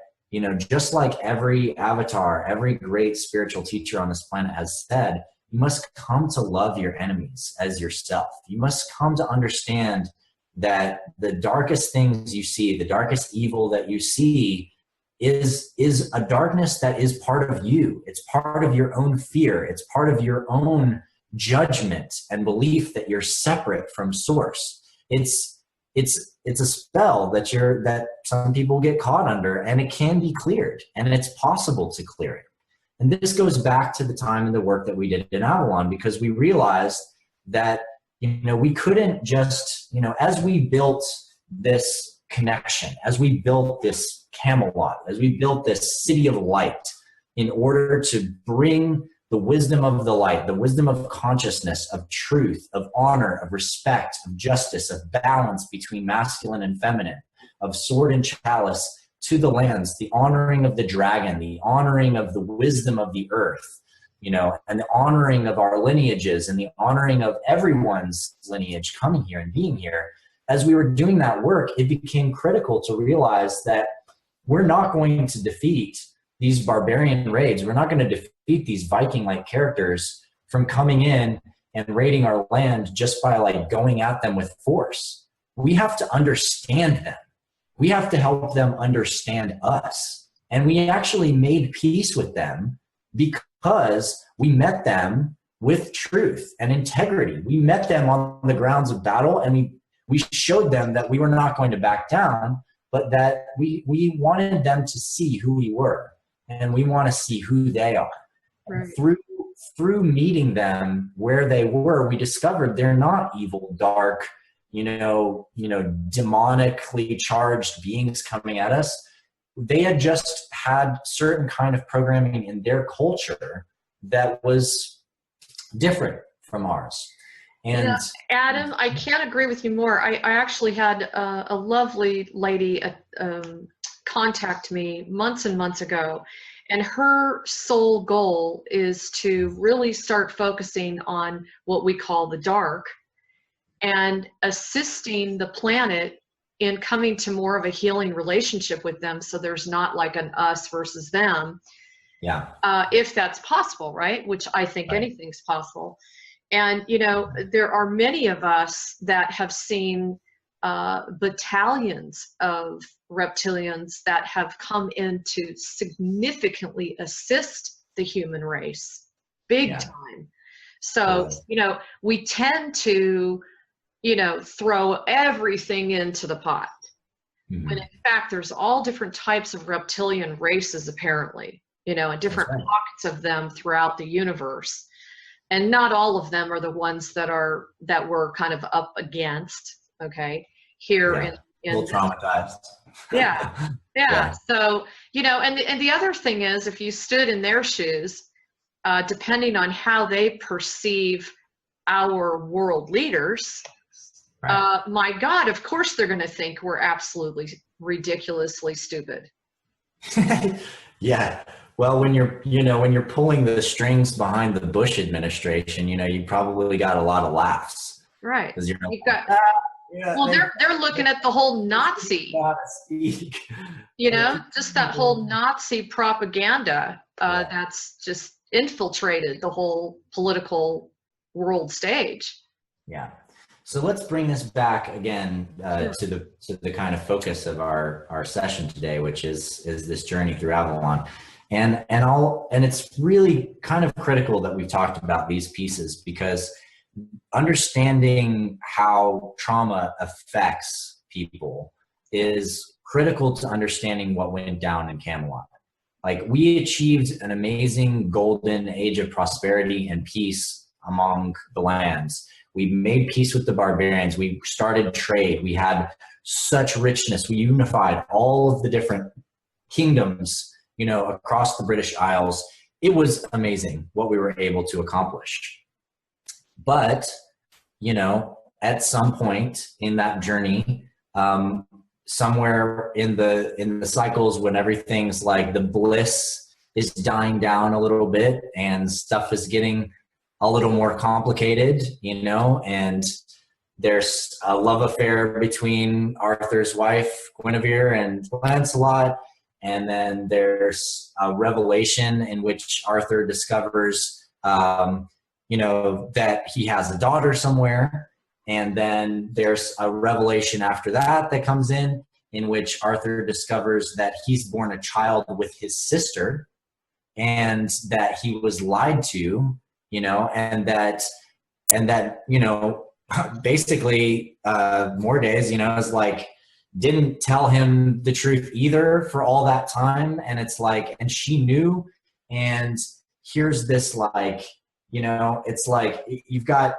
just like every avatar, every great spiritual teacher on this planet has said, you must come to love your enemies as yourself. You must come to understand that the darkest things you see, the darkest evil that you see is a darkness that is part of you. It's part of your own fear. It's part of your own judgment and belief that you're separate from source. It's a spell that some people get caught under, and it can be cleared, and it's possible to clear it. And this goes back to the time and the work that we did in Avalon, because we realized that, we couldn't just, as we built this connection, as we built this Camelot, as we built this city of light, in order to bring the wisdom of the light, the wisdom of consciousness, of truth, of honor, of respect, of justice, of balance between masculine and feminine, of sword and chalice to the lands, the honoring of the dragon, the honoring of the wisdom of the earth, and the honoring of our lineages and the honoring of everyone's lineage coming here and being here. As we were doing that work, it became critical to realize that we're not going to defeat these barbarian raids. We're not going to defeat these Viking-like characters from coming in and raiding our land just by going at them with force. We have to understand them. We have to help them understand us. And we actually made peace with them because we met them with truth and integrity. We met them on the grounds of battle, and we showed them that we were not going to back down, but that we wanted them to see who we were, and we want to see who they are. Right. Through meeting them where they were, we discovered they're not evil, dark, demonically charged beings coming at us. They had just had certain kind of programming in their culture that was different from ours. And Adam, I can't agree with you more. I actually had a lovely lady contact me months and months ago, and her sole goal is to really start focusing on what we call the dark and assisting the planet in coming to more of a healing relationship with them, so there's not like an us versus them. Yeah. If that's possible, right? Which I think anything's possible. And, there are many of us that have seen battalions of reptilians that have come in to significantly assist the human race, big time. So, we tend to, throw everything into the pot. Mm-hmm. When in fact, there's all different types of reptilian races, apparently, and different pockets of them throughout the universe. And not all of them are the ones that we're kind of up against, here in a little traumatized. Yeah. So, and the other thing is, if you stood in their shoes, depending on how they perceive our world leaders, my God, of course they're going to think we're absolutely ridiculously stupid. Yeah. Well, when you're pulling the strings behind the Bush administration, you probably got a lot of laughs. Right. Because they're looking at the whole Nazi. Just that whole Nazi propaganda that's just infiltrated the whole political world stage. Yeah. So let's bring this back again to the kind of focus of our session today, which is this journey through Avalon. And it's really kind of critical that we've talked about these pieces, because understanding how trauma affects people is critical to understanding what went down in Camelot. Like, we achieved an amazing golden age of prosperity and peace among the lands. We made peace with the barbarians. We started trade. We had such richness. We unified all of the different kingdoms, you know, across the British Isles. It was amazing what we were able to accomplish. But, you know, at some point in that journey, somewhere in the cycles, when everything's like the bliss is dying down a little bit and stuff is getting a little more complicated, you know, and there's a love affair between Arthur's wife, Guinevere, and Lancelot. And then there's a revelation in which Arthur discovers, you know, that he has a daughter somewhere. And then there's a revelation after that that comes in which Arthur discovers that he's born a child with his sister, and that he was lied to, you know, and that, you know, basically Mordays, you know, is like, didn't tell him the truth either for all that time. And it's like, and she knew, and here's this, like, you know, it's like, you've got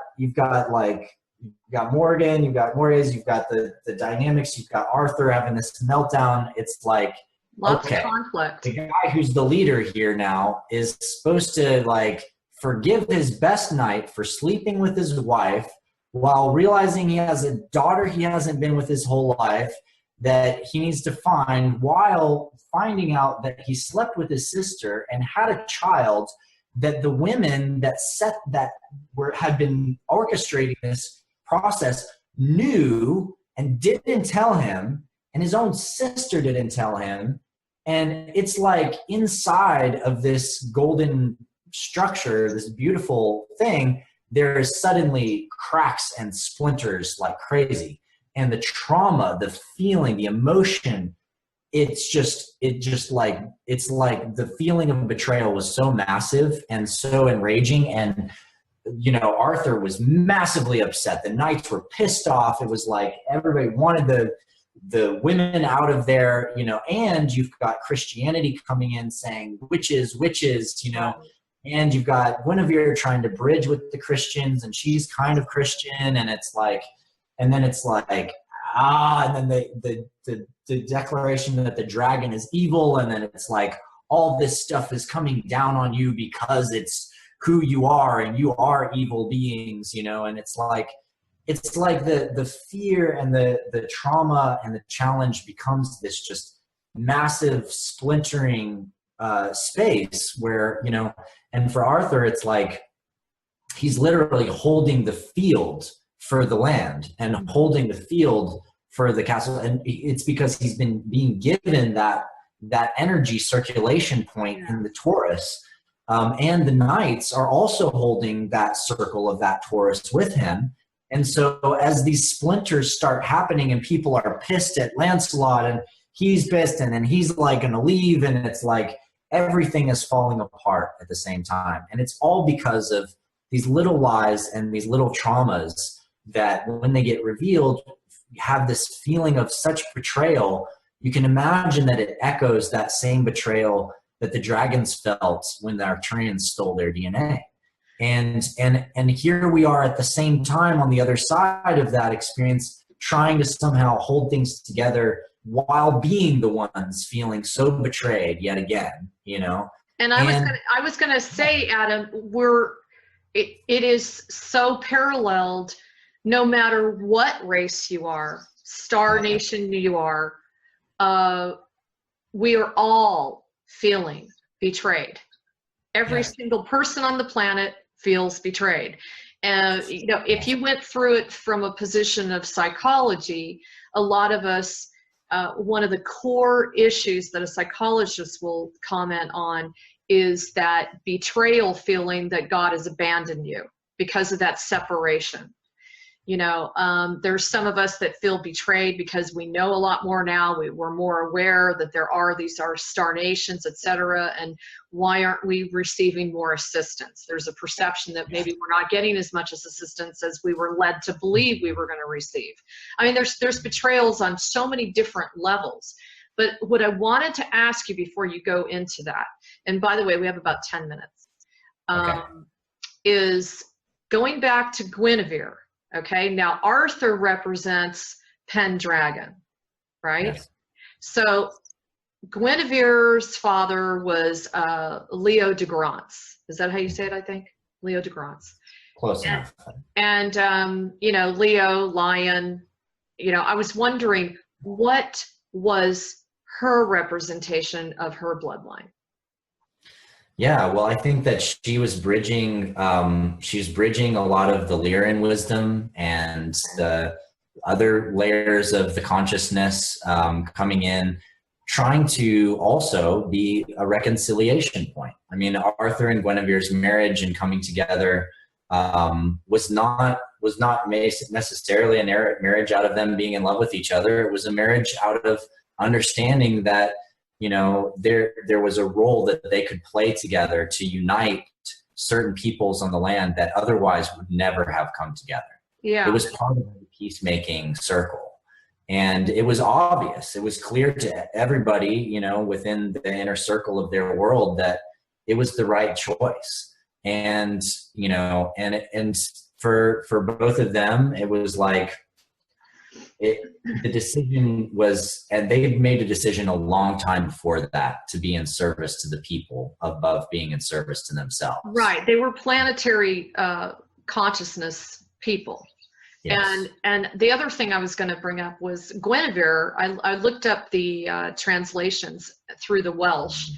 Morgan, you've got Mordays, you've got the dynamics, you've got Arthur having this meltdown. It's like, lots okay, of conflict. The guy who's the leader here now is supposed to, like, forgive his best knight for sleeping with his wife while realizing he has a daughter he hasn't been with his whole life that he needs to find, while finding out that he slept with his sister and had a child, that the women that had been orchestrating this process knew and didn't tell him, and his own sister didn't tell him. And it's like, inside of this golden structure, this beautiful thing, there's suddenly cracks and splinters like crazy. And the trauma, the feeling, the emotion, it's like the feeling of betrayal was so massive and so enraging. And, you know, Arthur was massively upset. The knights were pissed off. It was like everybody wanted the women out of there, you know, and you've got Christianity coming in saying witches, you know, and you've got Guinevere trying to bridge with the Christians, and she's kind of Christian, and it's like, and then it's like, and then the declaration that the dragon is evil, and then it's like, all this stuff is coming down on you because it's who you are, and you are evil beings, you know. And it's like the fear and the trauma and the challenge becomes this just massive splintering space where, you know, and for Arthur, it's like he's literally holding the field for the land and holding the field for the castle. And it's because he's been being given that energy circulation point in the Taurus. And the knights are also holding that circle of that Taurus with him. And so as these splinters start happening and people are pissed at Lancelot and he's pissed and then he's like going to leave, and it's like everything is falling apart at the same time. And it's all because of these little lies and these little traumas that when they get revealed, have this feeling of such betrayal. You can imagine that it echoes that same betrayal that the dragons felt when the Arcturians stole their DNA. And here we are at the same time on the other side of that experience, trying to somehow hold things together while being the ones feeling so betrayed yet again, you know? And I was gonna say, Adam, it is so paralleled no matter what race you are, star nation you are, we are all feeling betrayed. Every single person on the planet feels betrayed. And, you know, if you went through it from a position of psychology, a lot of us, one of the core issues that a psychologist will comment on is that betrayal feeling that God has abandoned you because of that separation. There's some of us that feel betrayed because we know a lot more now. We're more aware that there are star nations, etc. And why aren't we receiving more assistance? There's a perception that maybe we're not getting as much as assistance as we were led to believe we were going to receive. I mean, there's betrayals on so many different levels. But what I wanted to ask you before you go into that, and by the way, we have about 10 minutes, is going back to Guinevere. Okay, now Arthur represents Pendragon, right? Yes. So Guinevere's father was Leo de Grance. Is that how you say it, I think? Leo de Grance. Close enough. And Leo, lion, I was wondering, what was her representation of her bloodline? Yeah, well, I think that she was bridging a lot of the Lyran wisdom and the other layers of the consciousness coming in, trying to also be a reconciliation point. I mean, Arthur and Guinevere's marriage and coming together was not necessarily a marriage out of them being in love with each other. It was a marriage out of understanding that there was a role that they could play together to unite certain peoples on the land that otherwise would never have come together. Yeah. It was part of the peacemaking circle. And it was obvious, it was clear to everybody, within the inner circle of their world that it was the right choice. And, and for both of them, it was like, the decision was, and they had made a decision a long time before that to be in service to the people above being in service to themselves. Right. They were planetary consciousness people. Yes. And the other thing I was going to bring up was Guinevere. I looked up the translations through the Welsh,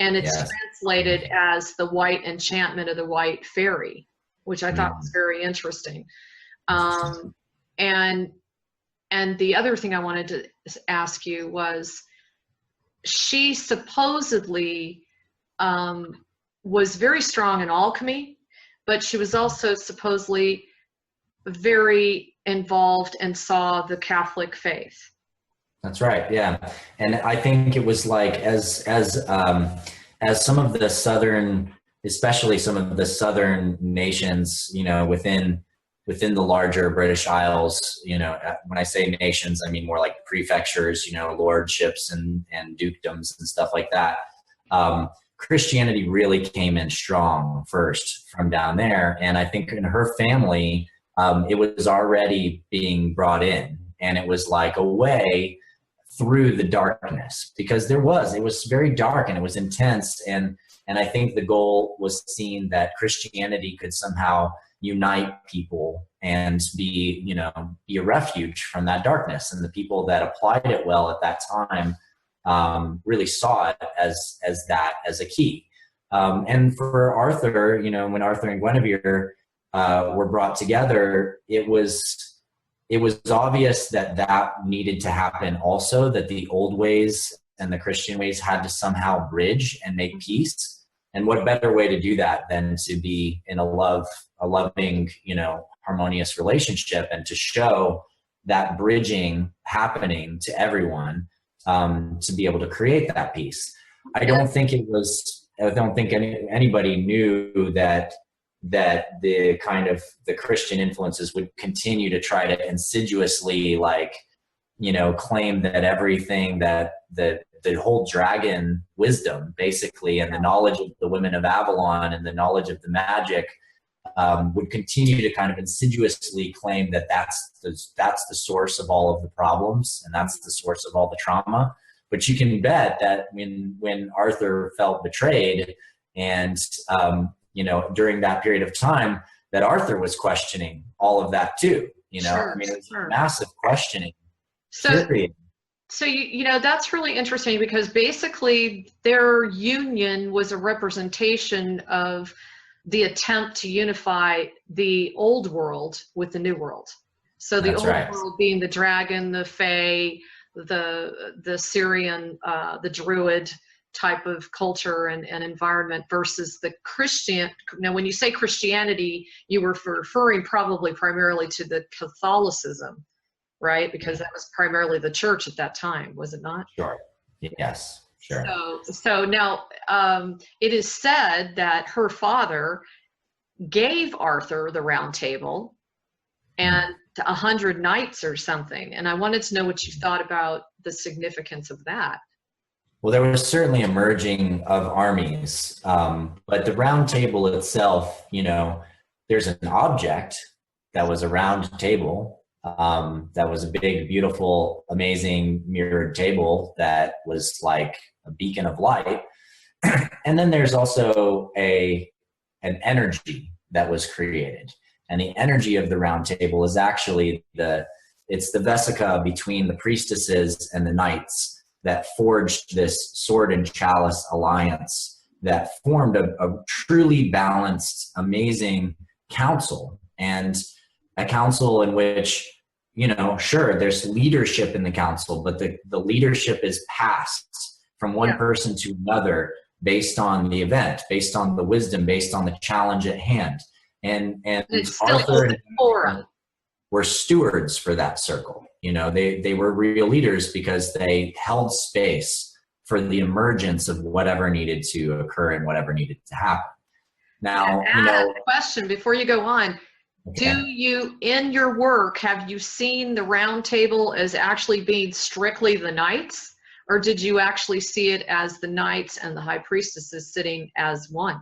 and it's translated as the white enchantment of the white fairy, which I thought was very interesting. And the other thing I wanted to ask you was, she supposedly was very strong in alchemy, but she was also supposedly very involved and saw the Catholic faith. That's right. Yeah. And I think it was like, as some of the southern, especially some of the southern nations, within the larger British Isles, when I say nations, I mean more like prefectures, lordships and dukedoms and stuff like that. Christianity really came in strong first from down there. And I think in her family, it was already being brought in, and it was like a way through the darkness, because it was very dark and it was intense. And I think the goal was seen that Christianity could somehow unite people and be a refuge from that darkness. And the people that applied it well at that time really saw it as a key. And for Arthur, when Arthur and Guinevere were brought together, it was obvious that needed to happen also, that the old ways and the Christian ways had to somehow bridge and make peace. And what better way to do that than to be in a loving, harmonious relationship, and to show that bridging happening to everyone, to be able to create that peace. I don't think anybody knew that the kind of the Christian influences would continue to try to insidiously claim that everything that the whole dragon wisdom, basically, and the knowledge of the women of Avalon and the knowledge of the magic would continue to kind of insidiously claim that that's the source of all of the problems, and that's the source of all the trauma. But you can bet that when Arthur felt betrayed, and during that period of time, that Arthur was questioning all of that too. Sure, it was massive questioning. So that's really interesting, because basically their union was a representation of the attempt to unify the old world with the new world. So the old world being the dragon, the fae, the Syrian, the druid type of culture and environment versus the Christian. Now, when you say Christianity, you were referring probably primarily to the Catholicism, right? Because that was primarily the church at that time, was it not? Sure. Yes. Sure. So now it is said that her father gave Arthur the round table and 100 knights or something. And I wanted to know what you thought about the significance of that. Well, there was certainly a merging of armies, but the round table itself, there's an object that was a round table. That was a big, beautiful, amazing mirrored table that was like a beacon of light. And then there's also an energy that was created. And the energy of the round table is actually it's the vesica between the priestesses and the knights that forged this sword and chalice alliance that formed a truly balanced, amazing council. And a council in which, sure, there's leadership in the council, but the leadership is passed from one person to another based on the event, based on the wisdom, based on the challenge at hand. And Arthur and Alexandra were stewards for that circle. They were real leaders because they held space for the emergence of whatever needed to occur and whatever needed to happen. Now, question before you go on. Okay. Do you, in your work, have you seen the round table as actually being strictly the knights, or did you actually see it as the knights and the high priestesses sitting as one?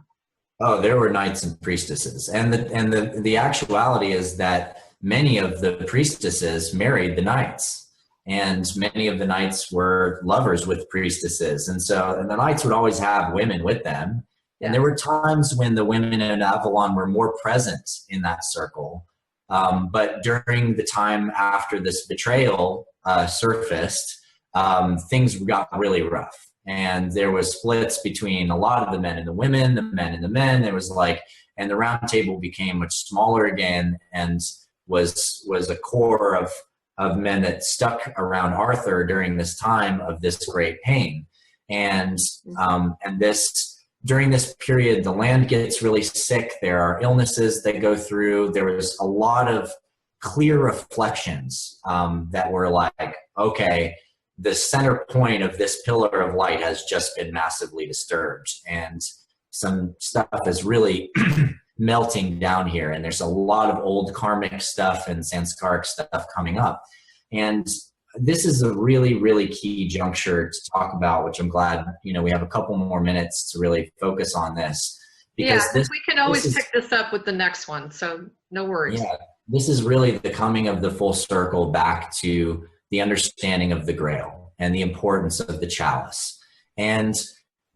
Oh, there were knights and priestesses, and the actuality is that many of the priestesses married the knights, and many of the knights were lovers with priestesses, and the knights would always have women with them. And there were times when the women in Avalon were more present in that circle. But during the time after this betrayal surfaced, things got really rough. And there was splits between a lot of the men and the women, the men and the men. There was and the round table became much smaller again and was a core of men that stuck around Arthur during this time of this great pain. And during this period, the land gets really sick. There are illnesses that go through. There was a lot of clear reflections that were like, okay, the center point of this pillar of light has just been massively disturbed. And some stuff is really melting down here. And there's a lot of old karmic stuff and sanskaric stuff coming up. And this is a really, really key juncture to talk about, which I'm glad, we have a couple more minutes to really focus on this. Because we can always pick this up with the next one, so no worries. Yeah, this is really the coming of the full circle back to the understanding of the Grail and the importance of the chalice. And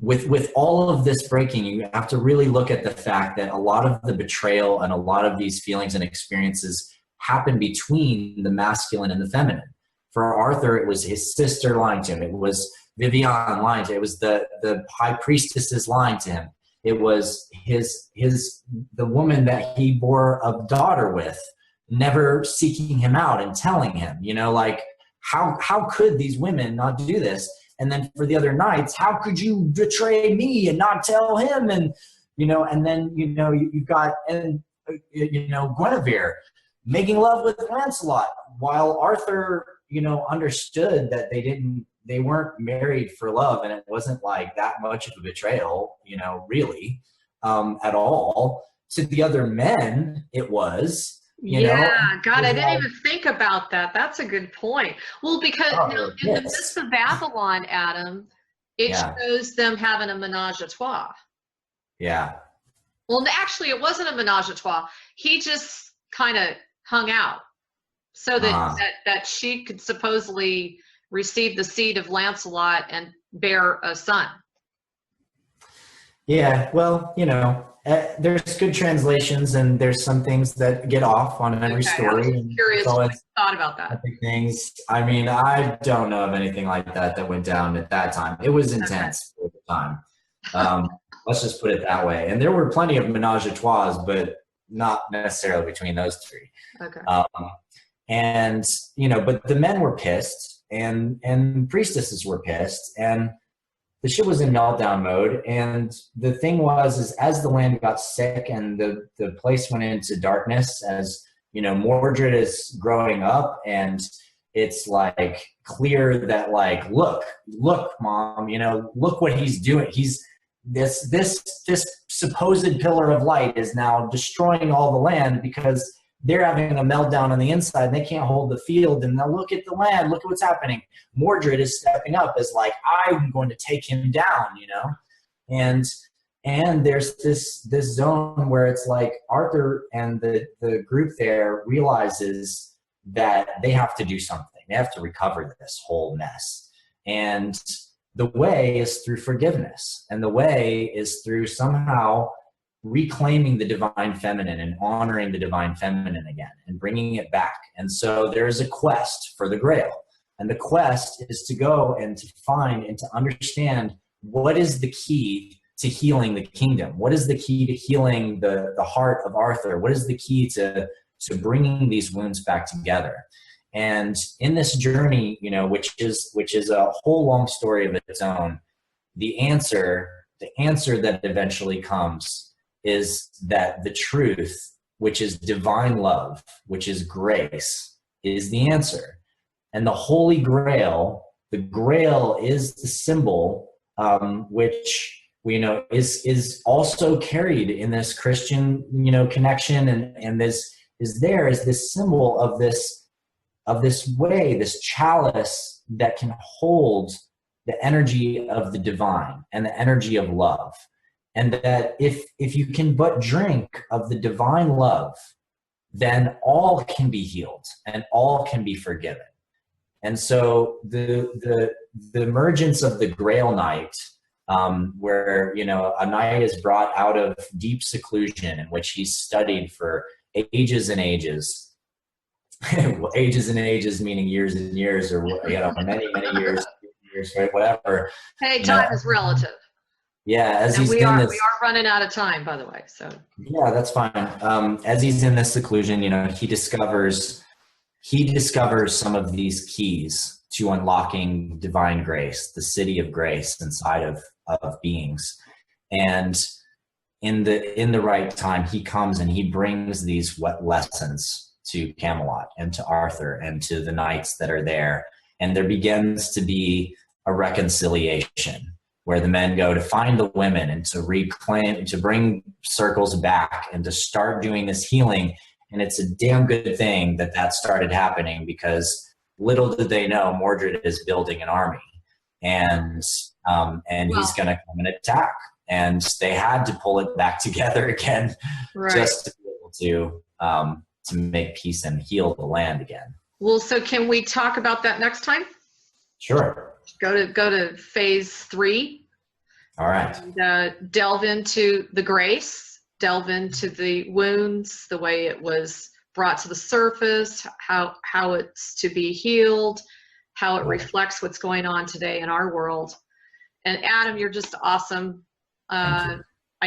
with all of this breaking, you have to really look at the fact that a lot of the betrayal and a lot of these feelings and experiences happen between the masculine and the feminine. For Arthur, it was his sister lying to him. It was Vivian lying to him. It was the high priestesses lying to him. It was the woman that he bore a daughter with, never seeking him out and telling him, how could these women not do this? And then for the other knights, how could you betray me and not tell him? And, and then, you've got, Guinevere making love with Lancelot while Arthur, understood that they weren't married for love, and it wasn't like that much of a betrayal, really, at all. To the other men, it was, God, I didn't even think about that. That's a good point. Well, because in the midst of Babylon, Adam, it shows them having a menage a trois. Yeah. Well, actually, it wasn't a menage a trois. He just kind of hung out so that she could supposedly receive the seed of Lancelot and bear a son. Yeah, well, there's good translations and there's some things that get off on every story. I was curious what you thought about that. Things. I mean, I don't know of anything like that went down at that time. It was intense at the time. Let's just put it that way. And there were plenty of menage a trois, but not necessarily between those three. Okay. But the men were pissed and priestesses were pissed. And the ship was in meltdown mode. And the thing was, is as the land got sick and the place went into darkness, as you know, Mordred is growing up, and it's like clear that like, look, mom, you know, look what he's doing. He's this supposed pillar of light is now destroying all the land because they're having a meltdown on the inside and they can't hold the field. And now look at the land, look at what's happening. Mordred is stepping up as like, I'm going to take him down, you know? And there's this zone where it's like Arthur and the group there realizes that they have to do something. They have to recover this whole mess. And the way is through forgiveness. And the way is through somehow reclaiming the divine feminine and honoring the divine feminine again and bringing it back. And so there's a quest for the Grail. And the quest is to go and to find and to understand what is the key to healing the kingdom. What is the key to healing the heart of Arthur? What is the key to bringing these wounds back together? And in this journey, you know, which is a whole long story of its own, the answer that eventually comes is that the truth, which is divine love, which is grace, is the answer. And the Holy Grail, the Grail is the symbol which, you know, is also carried in this Christian, you know, connection, and this is this symbol of this way, this chalice that can hold the energy of the divine and the energy of love. And that if you can but drink of the divine love, then all can be healed and all can be forgiven. And so the emergence of the Grail Knight, where, you know, a knight is brought out of deep seclusion in which he's studied for ages and ages, ages and ages meaning years and years, or, you know, many years, right, whatever. Hey, time is relative. Yeah, as we are running out of time, by the way. So yeah, that's fine. As he's in this seclusion, you know, he discovers some of these keys to unlocking divine grace, the city of grace inside of beings. And in the right time, he comes and he brings these lessons to Camelot and to Arthur and to the knights that are there. And there begins to be a reconciliation where the men go to find the women and to reclaim, to bring circles back and to start doing this healing. And it's a damn good thing that started happening, because little did they know Mordred is building an army, and he's going to come and attack. And they had to pull it back together again, right, just to be able to make peace and heal the land again. Well, so can we talk about that next time? Sure. Go to phase 3. All right. And, delve into the grace, delve into the wounds, the way it was brought to the surface, how it's to be healed, how it reflects what's going on today in our world. And Adam, you're just awesome. I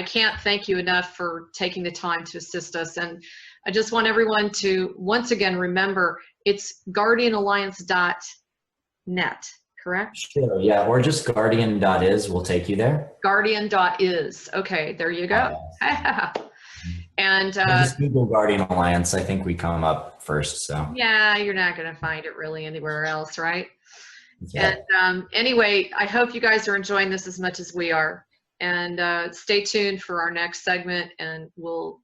can't thank you enough for taking the time to assist us. And I just want everyone to once again remember, it's guardianalliance.net, correct? Sure, yeah, or just guardian.is will take you there. Guardian.is, okay, there you go. And just Google Guardian Alliance, I think we come up first. So yeah, you're not going to find it really anywhere else, right? Yeah. And anyway, I hope you guys are enjoying this as much as we are. And stay tuned for our next segment, and we'll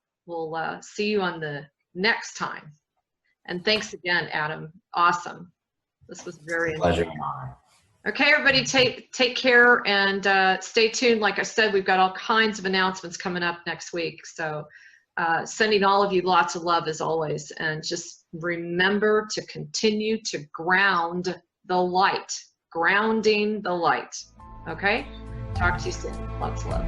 see you on the next time. And thanks again, Adam. Awesome. This was very pleasure. Okay, everybody, take care and stay tuned. Like I said, we've got all kinds of announcements coming up next week. So sending all of you lots of love as always. And just remember to continue to ground the light, grounding the light. Okay? Talk to you soon. Lots of love.